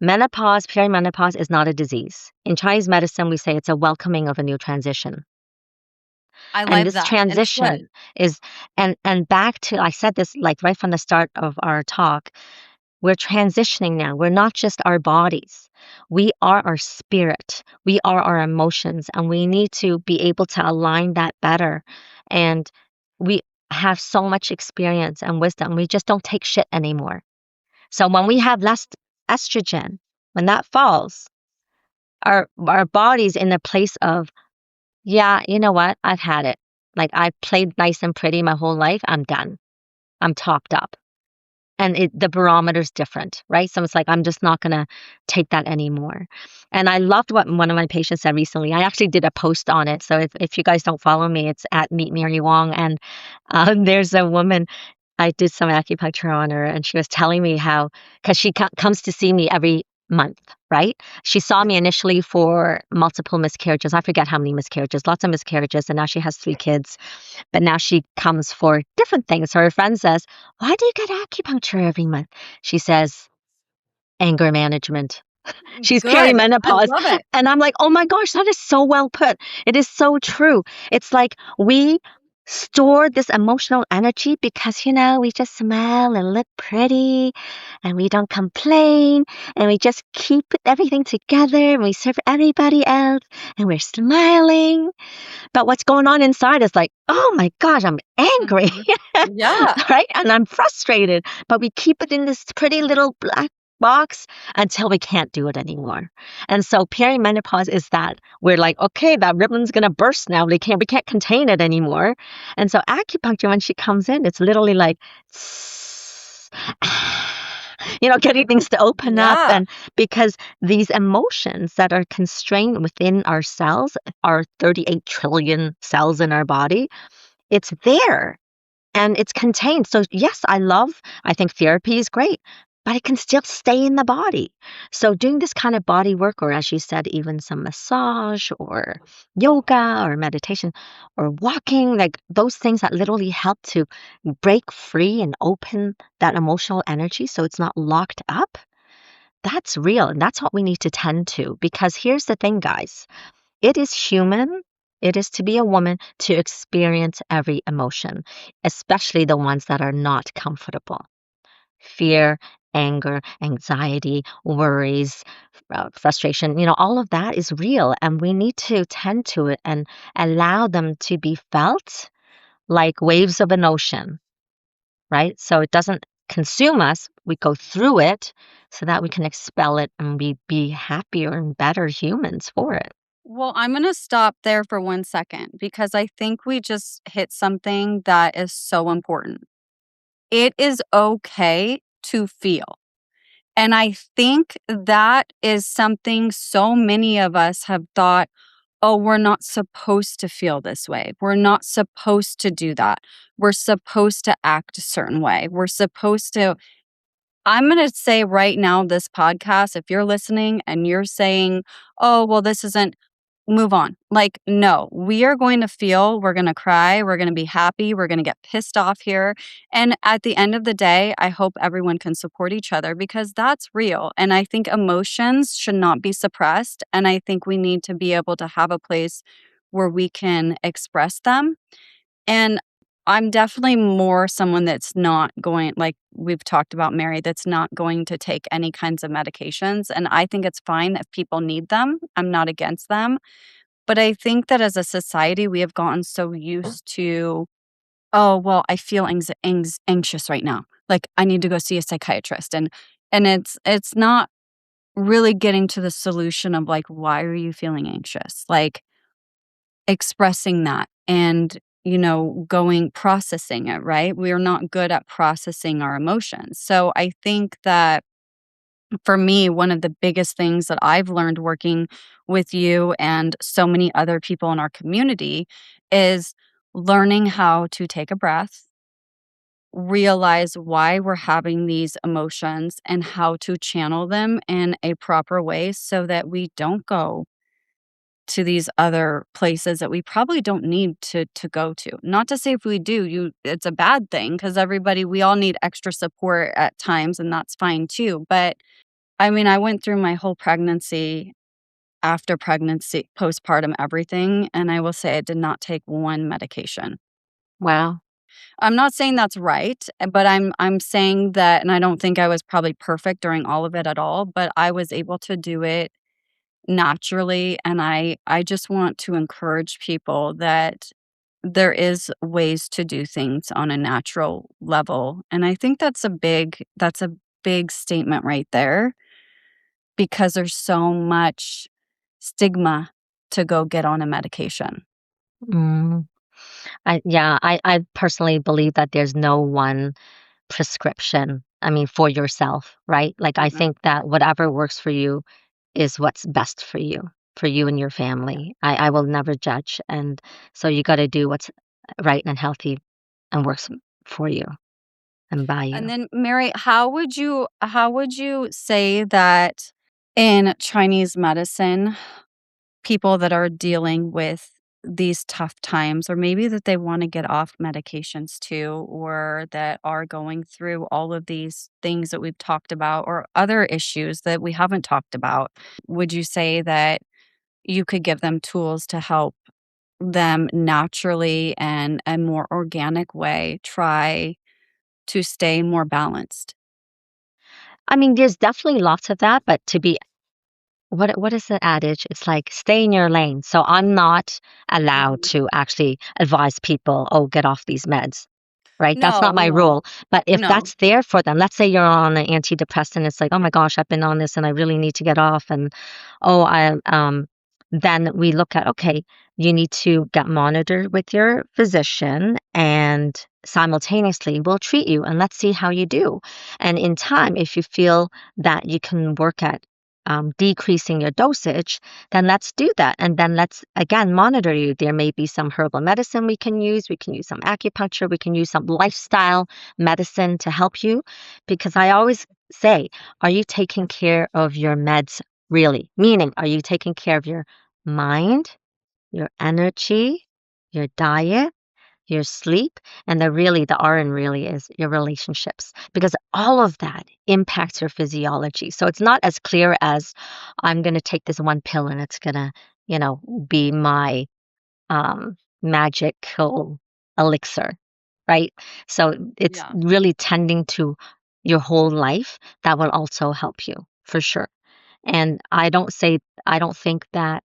Speaker 2: menopause, perimenopause is not a disease. In Chinese medicine, we say it's a welcoming of a new transition.
Speaker 1: I
Speaker 2: And
Speaker 1: like
Speaker 2: this
Speaker 1: that. It's
Speaker 2: transition
Speaker 1: good.
Speaker 2: is, and back to, I said this like right from the start of our talk, we're transitioning now. We're not just our bodies. We are our spirit. We are our emotions, and we need to be able to align that better. And we have so much experience and wisdom. We just don't take shit anymore. So when we have less estrogen, when that falls, our body's in a place of, yeah, you know what? I've had it. Like I've played nice and pretty my whole life. I'm done. I'm topped up. And the barometer's different, right? So it's like, I'm just not gonna take that anymore. And I loved what one of my patients said recently. I actually did a post on it. So if you guys don't follow me, it's at Meet Mary Wong. And there's a woman, I did some acupuncture on her, and she was telling me how, because she comes to see me every month, right? She saw me initially for multiple miscarriages. I forget how many miscarriages, lots of miscarriages, and now she has 3 kids. But now she comes for different things. So her friend says, "Why do you get acupuncture every month?" She says, "Anger management." She's
Speaker 1: Good. I
Speaker 2: perimenopause.
Speaker 1: love it.
Speaker 2: And I'm like, oh my gosh, that is so well put. It is so true. It's like we store this emotional energy because, we just smile and look pretty and we don't complain and we just keep everything together and we serve everybody else and we're smiling. But what's going on inside is like, oh my gosh, I'm angry,
Speaker 1: Mhm. Yeah.
Speaker 2: right? And I'm frustrated. But we keep it in this pretty little black box until we can't do it anymore. And so perimenopause is that we're like, okay, that ribbon's gonna burst now. We can't contain it anymore. And so acupuncture, when she comes in, it's literally like getting things to open up.
Speaker 1: Yeah.
Speaker 2: And because these emotions that are constrained within our cells, our 38 trillion cells in our body, it's there and it's contained. So yes, I think therapy is great, but it can still stay in the body. So doing this kind of body work, or as you said, even some massage or yoga or meditation or walking, like those things that literally help to break free and open that emotional energy so it's not locked up. That's real. And that's what we need to tend to. Because here's the thing, guys, it is human. It is to be a woman to experience every emotion, especially the ones that are not comfortable. Fear, anger, anxiety, worries, frustration, all of that is real. And we need to tend to it and allow them to be felt like waves of an ocean, right? So it doesn't consume us. We go through it so that we can expel it and we be happier and better humans for it.
Speaker 1: Well, I'm going to stop there for 1 second because I think we just hit something that is so important. It is okay to feel. And I think that is something so many of us have thought, oh, we're not supposed to feel this way. We're not supposed to do that. We're supposed to act a certain way. We're supposed to. I'm going to say right now, this podcast, if you're listening and you're saying, oh, well, this isn't, move on. Like, no, we are going to feel, we're going to cry, we're going to be happy, we're going to get pissed off here. And at the end of the day, I hope everyone can support each other because that's real. And I think emotions should not be suppressed. And I think we need to be able to have a place where we can express them. And I'm definitely more someone that's not going, like we've talked about, Mary, that's not going to take any kinds of medications. And I think it's fine if people need them. I'm not against them. But I think that as a society, we have gotten so used to, oh, well, I feel anxious right now. Like I need to go see a psychiatrist. And it's not really getting to the solution of like, why are you feeling anxious? Like expressing that and going processing it, right? We're not good at processing our emotions. So I think that for me, one of the biggest things that I've learned working with you and so many other people in our community is learning how to take a breath, realize why we're having these emotions, and how to channel them in a proper way so that we don't go to these other places that we probably don't need to go to. Not to say if we do, it's a bad thing because we all need extra support at times and that's fine too. But I mean, I went through my whole pregnancy, after pregnancy, postpartum, everything, and I will say I did not take one medication.
Speaker 2: Wow.
Speaker 1: I'm not saying that's right, but I'm saying that, and I don't think I was probably perfect during all of it at all, but I was able to do it naturally, and I just want to encourage people that there is ways to do things on a natural level, and I think that's a big statement right there because there's so much stigma to go get on a medication.
Speaker 2: Mm. I personally believe that there's no one prescription. I mean, for yourself, right? Like, I
Speaker 1: Yeah.
Speaker 2: think that whatever works for you is what's best for you and your family. I will never judge. And so you got to do what's right and healthy and works for you and by
Speaker 1: And
Speaker 2: you.
Speaker 1: then Mary, how would you say that in Chinese medicine, people that are dealing with these tough times, or maybe that they want to get off medications too, or that are going through all of these things that we've talked about, or other issues that we haven't talked about, would you say that you could give them tools to help them naturally and a more organic way try to stay more balanced?
Speaker 2: I mean, there's definitely lots of that, but to be what is the adage? It's like stay in your lane. So I'm not allowed
Speaker 1: Mhm.
Speaker 2: to actually advise people, oh, get off these meds. Right? That's
Speaker 1: No,
Speaker 2: not my
Speaker 1: no,
Speaker 2: rule. But if
Speaker 1: no.
Speaker 2: that's there for them, let's say you're on an antidepressant, it's like, oh my gosh, I've been on this and I really need to get off. And oh, then we look at, okay, you need to get monitored with your physician and simultaneously we'll treat you and let's see how you do. And in time, if you feel that you can work at decreasing your dosage, then let's do that. And then let's again monitor you. There may be some herbal medicine we can use. We can use some acupuncture. We can use some lifestyle medicine to help you. Because I always say, are you taking care of your meds really? Meaning, are you taking care of your mind, your energy, your diet? Your sleep, and the R and really is your relationships because all of that impacts your physiology. So it's not as clear as I'm going to take this one pill and it's going to, be my magical elixir, right? So it's
Speaker 1: Yeah.
Speaker 2: really tending to your whole life that will also help you for sure. And I don't think that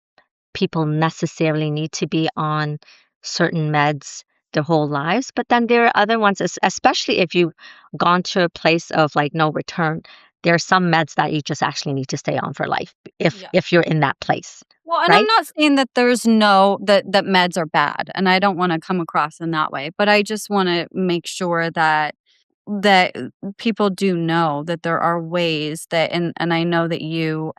Speaker 2: people necessarily need to be on certain meds their whole lives. But then there are other ones, especially if you've gone to a place of like no return. There are some meds that you just actually need to stay on for life if
Speaker 1: Yeah.
Speaker 2: you're in that place,
Speaker 1: Well, and I'm
Speaker 2: right?
Speaker 1: not saying that there's no that meds are bad, and I don't wanna come across in that way, but I just wanna make sure that people do know that there are ways that and I know that you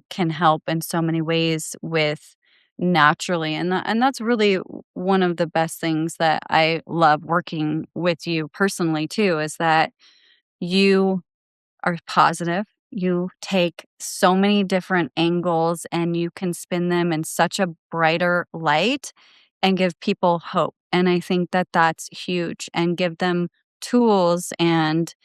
Speaker 1: can help in so many ways with naturally, and that's really one of the best things that I love working with you personally too, is that you are positive. You take so many different angles and you can spin them in such a brighter light and give people hope. And I think that that's huge, and give them tools and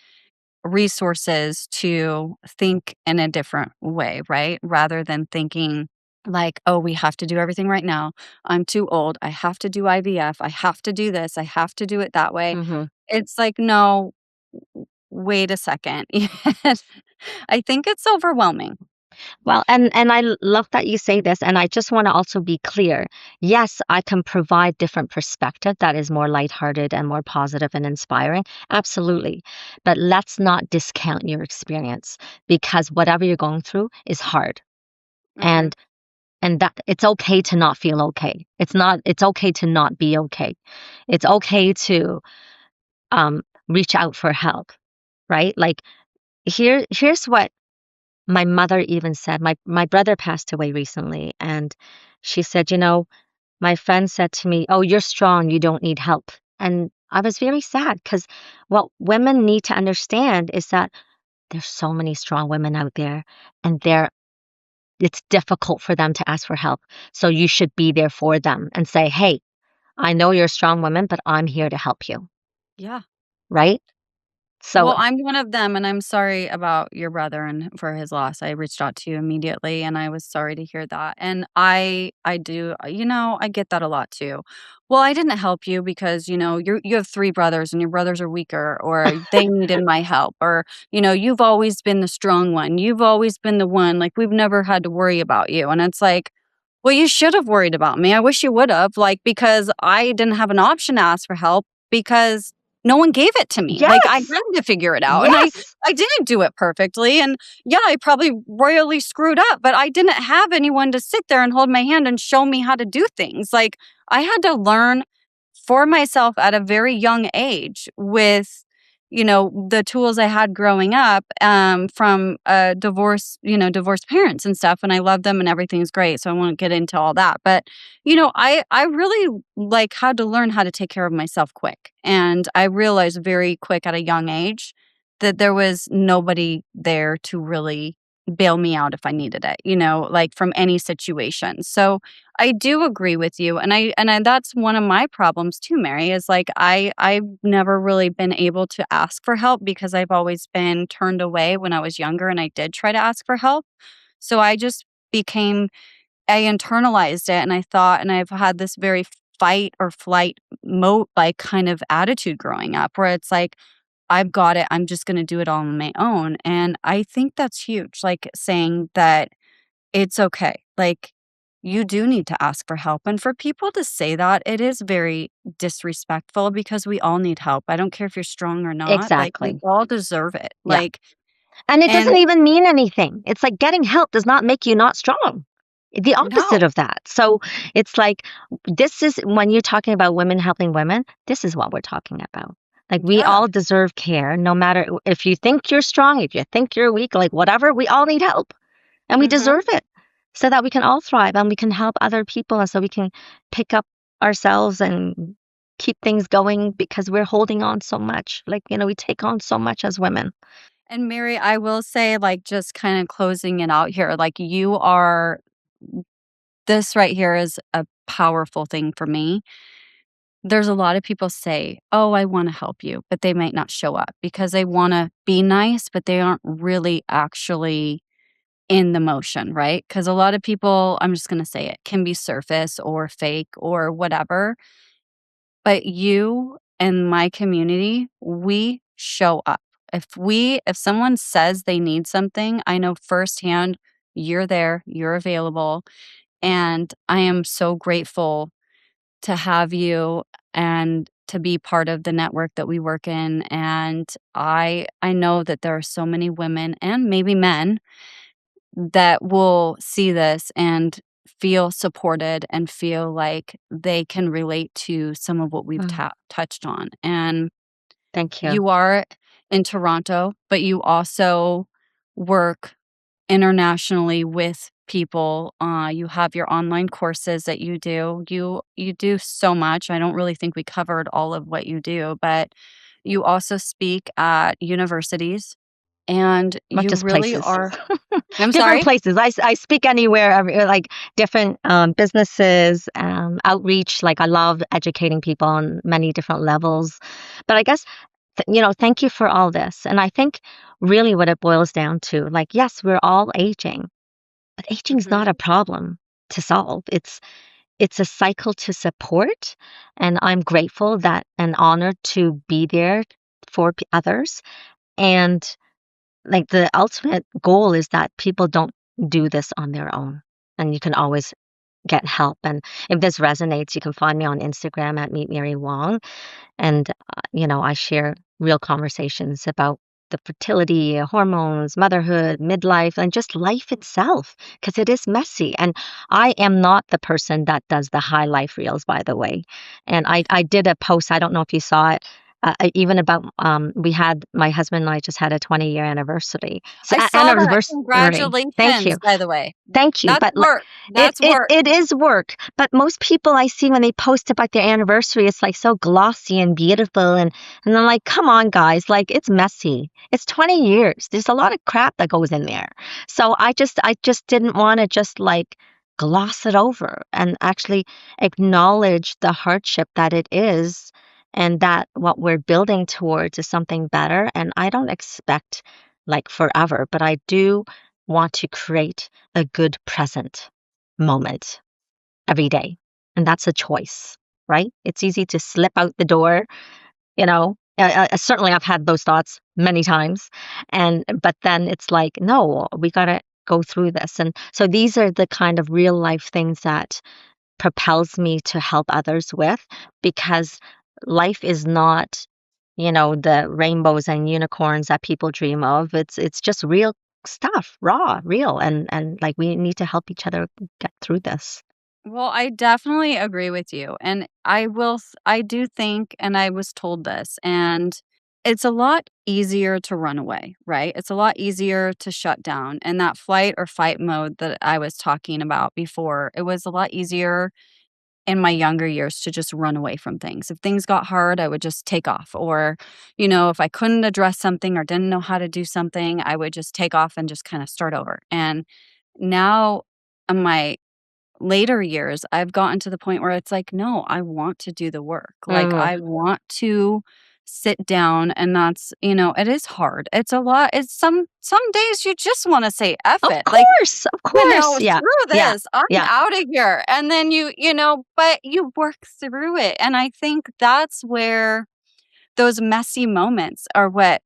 Speaker 1: resources to think in a different way, right? Rather than thinking like, oh, we have to do everything right now. I'm too old. I have to do IVF. I have to do this. I have to do it that way.
Speaker 2: Hmm.
Speaker 1: It's like, no, wait a second. I think it's overwhelming.
Speaker 2: Well, and love that you say this, and I just want to also be clear. Yes, I can provide different perspective that is more lighthearted and more positive and inspiring. Absolutely. But let's not discount your experience because whatever you're going through is hard.
Speaker 1: Mhm.
Speaker 2: And and that it's okay to not feel okay. It's okay to not be okay. It's okay to reach out for help, right? Like here's what my mother even said. My brother passed away recently and she said, my friend said to me, "Oh, you're strong, you don't need help." And I was very sad because what women need to understand is that there's so many strong women out there and it's difficult for them to ask for help. So you should be there for them and say, "Hey, I know you're a strong woman, but I'm here to help you."
Speaker 1: Yeah.
Speaker 2: Right? So
Speaker 1: Well, I'm one of them, and I'm sorry about your brother and for his loss. I reached out to you immediately, and I was sorry to hear that. And I do, I get that a lot too. Well, I didn't help you because, you have 3 brothers and your brothers are weaker, or they needed my help, or, you've always been the strong one. You've always been the one, like, we've never had to worry about you. And it's like, well, you should have worried about me. I wish you would have, like, because I didn't have an option to ask for help because no one gave it to me. Like, I had
Speaker 2: yes,
Speaker 1: to figure it out, and I
Speaker 2: yes,
Speaker 1: I didn't do it perfectly, and yeah, I probably royally screwed up, but I didn't have anyone to sit there and hold my hand and show me how to do things. Like, I had to learn for myself at a very young age with, the tools I had growing up, from, divorced parents and stuff, and I love them and everything's great, so I won't get into all that, but, I really, like, had to learn how to take care of myself quick, and I realized very quick at a young age that there was nobody there to really bail me out if I needed it, like from any situation. So I do agree with you. And I that's one of my problems too, Mary, is like I've never really been able to ask for help because I've always been turned away when I was younger and I did try to ask for help. So became I internalized it and I thought and I've had this very fight or flight mode like kind of attitude growing up where it's like I've got it. I'm just gonna do it all on my own, and I think that's huge, like, saying that it's okay. Like, you do need to ask for help, and for people to say that, it is very disrespectful because we all need help. I don't care if you're strong or not, like, we
Speaker 2: Exactly.
Speaker 1: all deserve it,
Speaker 2: Yeah.
Speaker 1: like
Speaker 2: And it
Speaker 1: and
Speaker 2: doesn't even mean anything. It's like getting help does not make you not strong. The opposite
Speaker 1: no.
Speaker 2: of that. So it's like, this is when you're talking about women helping women, this is what we're talking about. Like, we
Speaker 1: Yeah.
Speaker 2: all deserve care, no matter if you think you're strong, if you think you're weak, like whatever, we all need help and we
Speaker 1: Mhm.
Speaker 2: deserve it so that we can all thrive and we can help other people and so we can pick up ourselves and keep things going because we're holding on so much. Like, we take on so much as women.
Speaker 1: And Mary, I will say, like, just kinda closing it out here, like, you are this right here is a powerful thing for me. There's a lot of people say, "Oh, I wanna help you," but they might not show up because they wanna be nice, but they aren't really actually in the motion, right? Because a lot of people, I'm just gonna say it, can be surface or fake or whatever, but you and my community, we show up. If someone says they need something, I know firsthand you're there, you're available, and I am so grateful to have you and to be part of the network that we work in, and I know that there are so many women and maybe men that will see this and feel supported and feel like they can relate to some of what we've
Speaker 2: Mm,
Speaker 1: touched on, and
Speaker 2: thank you.
Speaker 1: you are in Toronto, but you also work internationally with people. You have your online courses that you do. You do so much. I don't really think we covered all of what you do, but you also speak at universities and
Speaker 2: Not
Speaker 1: you
Speaker 2: just
Speaker 1: really
Speaker 2: places.
Speaker 1: are I'm
Speaker 2: Different
Speaker 1: sorry?
Speaker 2: places. I speak anywhere, like different businesses, outreach. Like, I love educating people on many different levels. But I guess, thank you for all this. And I think really what it boils down to, like, yes, we're all aging, but aging is not
Speaker 1: Mhm.
Speaker 2: a problem to solve. It's a cycle to support. And I'm grateful that and honored to be there for others. And like, the ultimate goal is that people don't do this on their own, and you can always get help. And if this resonates, you can find me on Instagram at Meet Mary Wong. And I share real conversations about the fertility, hormones, motherhood, midlife, and just life itself, because it is messy. And I am not the person that does the high life reels, by the way. And I did a post, I don't know if you saw it, even about, we had, my husband and I just had a 20-year anniversary. So,
Speaker 1: I saw that.
Speaker 2: anniversary. Thank
Speaker 1: Congratulations,
Speaker 2: you.
Speaker 1: by the way.
Speaker 2: Thank you.
Speaker 1: That's
Speaker 2: But
Speaker 1: work.
Speaker 2: it
Speaker 1: That's
Speaker 2: it
Speaker 1: work.
Speaker 2: it is work, but most people I see when they post about their anniversary, it's like so glossy and beautiful, and I'm like, come on, guys, like, it's messy. It's 20 years. There's a lot of crap that goes in there. So I just didn't want to just like gloss it over and actually acknowledge the hardship that it is, and that what we're building towards is something better. And I don't expect like forever, but I do want to create a good present moment every day. And that's a choice, right? It's easy to slip out the door, you know. Certainly, I've had those thoughts many times, but then it's like, no, we gotta go through this. And so these are the kind of real life things that propels me to help others with, because life is not, the rainbows and unicorns that people dream of. It's just real stuff, raw, real, and like, we need to help each other get through this.
Speaker 1: Well, I definitely agree with you, and I do think and I was told this, and it's a lot easier to run away, right? It's a lot easier to shut down, and that flight or fight mode that I was talking about before, it was a lot easier in my younger years to just run away from things. If things got hard, I would just take off. Or, if I couldn't address something or didn't know how to do something, I would just take off and just kind of start over. And now in my later years, I've gotten to the point where it's like, no, I want to do the work. Like,
Speaker 2: Mm.
Speaker 1: I want to sit down, and it is hard. It's a lot. It's some days you just want to say F
Speaker 2: Of
Speaker 1: it. Like,
Speaker 2: course, of course. Yeah,
Speaker 1: screw
Speaker 2: yeah,
Speaker 1: this. I'm
Speaker 2: yeah,
Speaker 1: out of here. And then but you work through it. And I think that's where those messy moments are what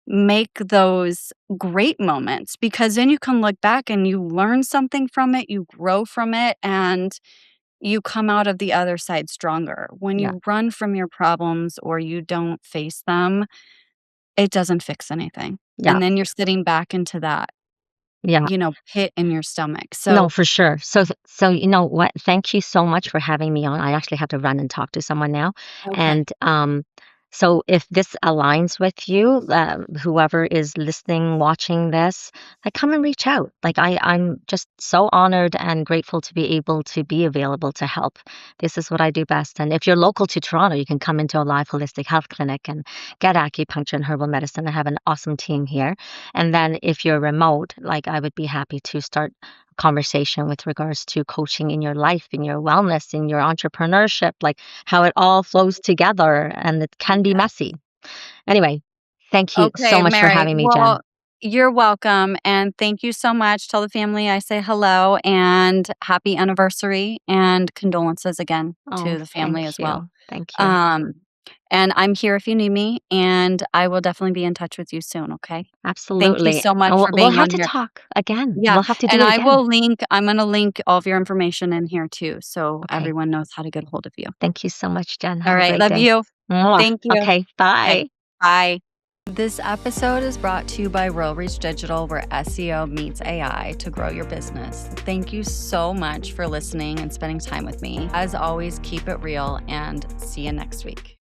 Speaker 1: make those great moments, because then you can look back and you learn something from it, you grow from it, and you come out of the other side stronger. When
Speaker 2: yeah,
Speaker 1: you run from your problems or you don't face them, it doesn't fix anything.
Speaker 2: yeah,
Speaker 1: And then you're sitting back into that,
Speaker 2: yeah.
Speaker 1: pit in your stomach.
Speaker 2: No,
Speaker 1: So,
Speaker 2: for sure. So you know what? Thank you so much for having me on. I actually have to run and talk to someone now.
Speaker 1: okay.
Speaker 2: And so if this aligns with you, whoever is listening, watching this, like come and reach out. Like I'm just so honored and grateful to be able to be available to help. This is what I do best. And if you're local to Toronto, you can come into a live holistic health clinic and get acupuncture and herbal medicine. I have an awesome team here. And then if you're remote, like I would be happy to start conversation with regards to coaching in your life, in your wellness, in your entrepreneurship, like how it all flows together and it can be
Speaker 1: Yes.
Speaker 2: messy. Anyway, thank you so
Speaker 1: Okay,
Speaker 2: much for
Speaker 1: Mary.
Speaker 2: having me, Jen.
Speaker 1: Well, you're welcome. And thank you so much. Tell the family I say hello and happy anniversary and condolences again
Speaker 2: Oh,
Speaker 1: to the family
Speaker 2: thank
Speaker 1: as well.
Speaker 2: you. Thank you.
Speaker 1: Um, and I'm here if you need me, and I will definitely be in touch with you soon, okay? Thank you
Speaker 2: Absolutely.
Speaker 1: so much
Speaker 2: And
Speaker 1: for
Speaker 2: we'll
Speaker 1: being
Speaker 2: have
Speaker 1: on
Speaker 2: to
Speaker 1: here.
Speaker 2: talk again.
Speaker 1: Yeah,
Speaker 2: We'll have to do
Speaker 1: and
Speaker 2: it again.
Speaker 1: I'm gonna link all of your information in here too, so
Speaker 2: Okay.
Speaker 1: everyone knows how to get a hold of you.
Speaker 2: Thank you so much, Jen.
Speaker 1: All
Speaker 2: Have a
Speaker 1: right,
Speaker 2: great
Speaker 1: love
Speaker 2: day.
Speaker 1: you.
Speaker 2: Mwah.
Speaker 1: Thank you.
Speaker 2: Okay.
Speaker 1: Okay,
Speaker 2: Bye.
Speaker 1: bye. This episode is brought to you by Real Reach Digital, where SEO meets AI to grow your business. Thank you so much for listening and spending time with me. As always, keep it real and see you next week.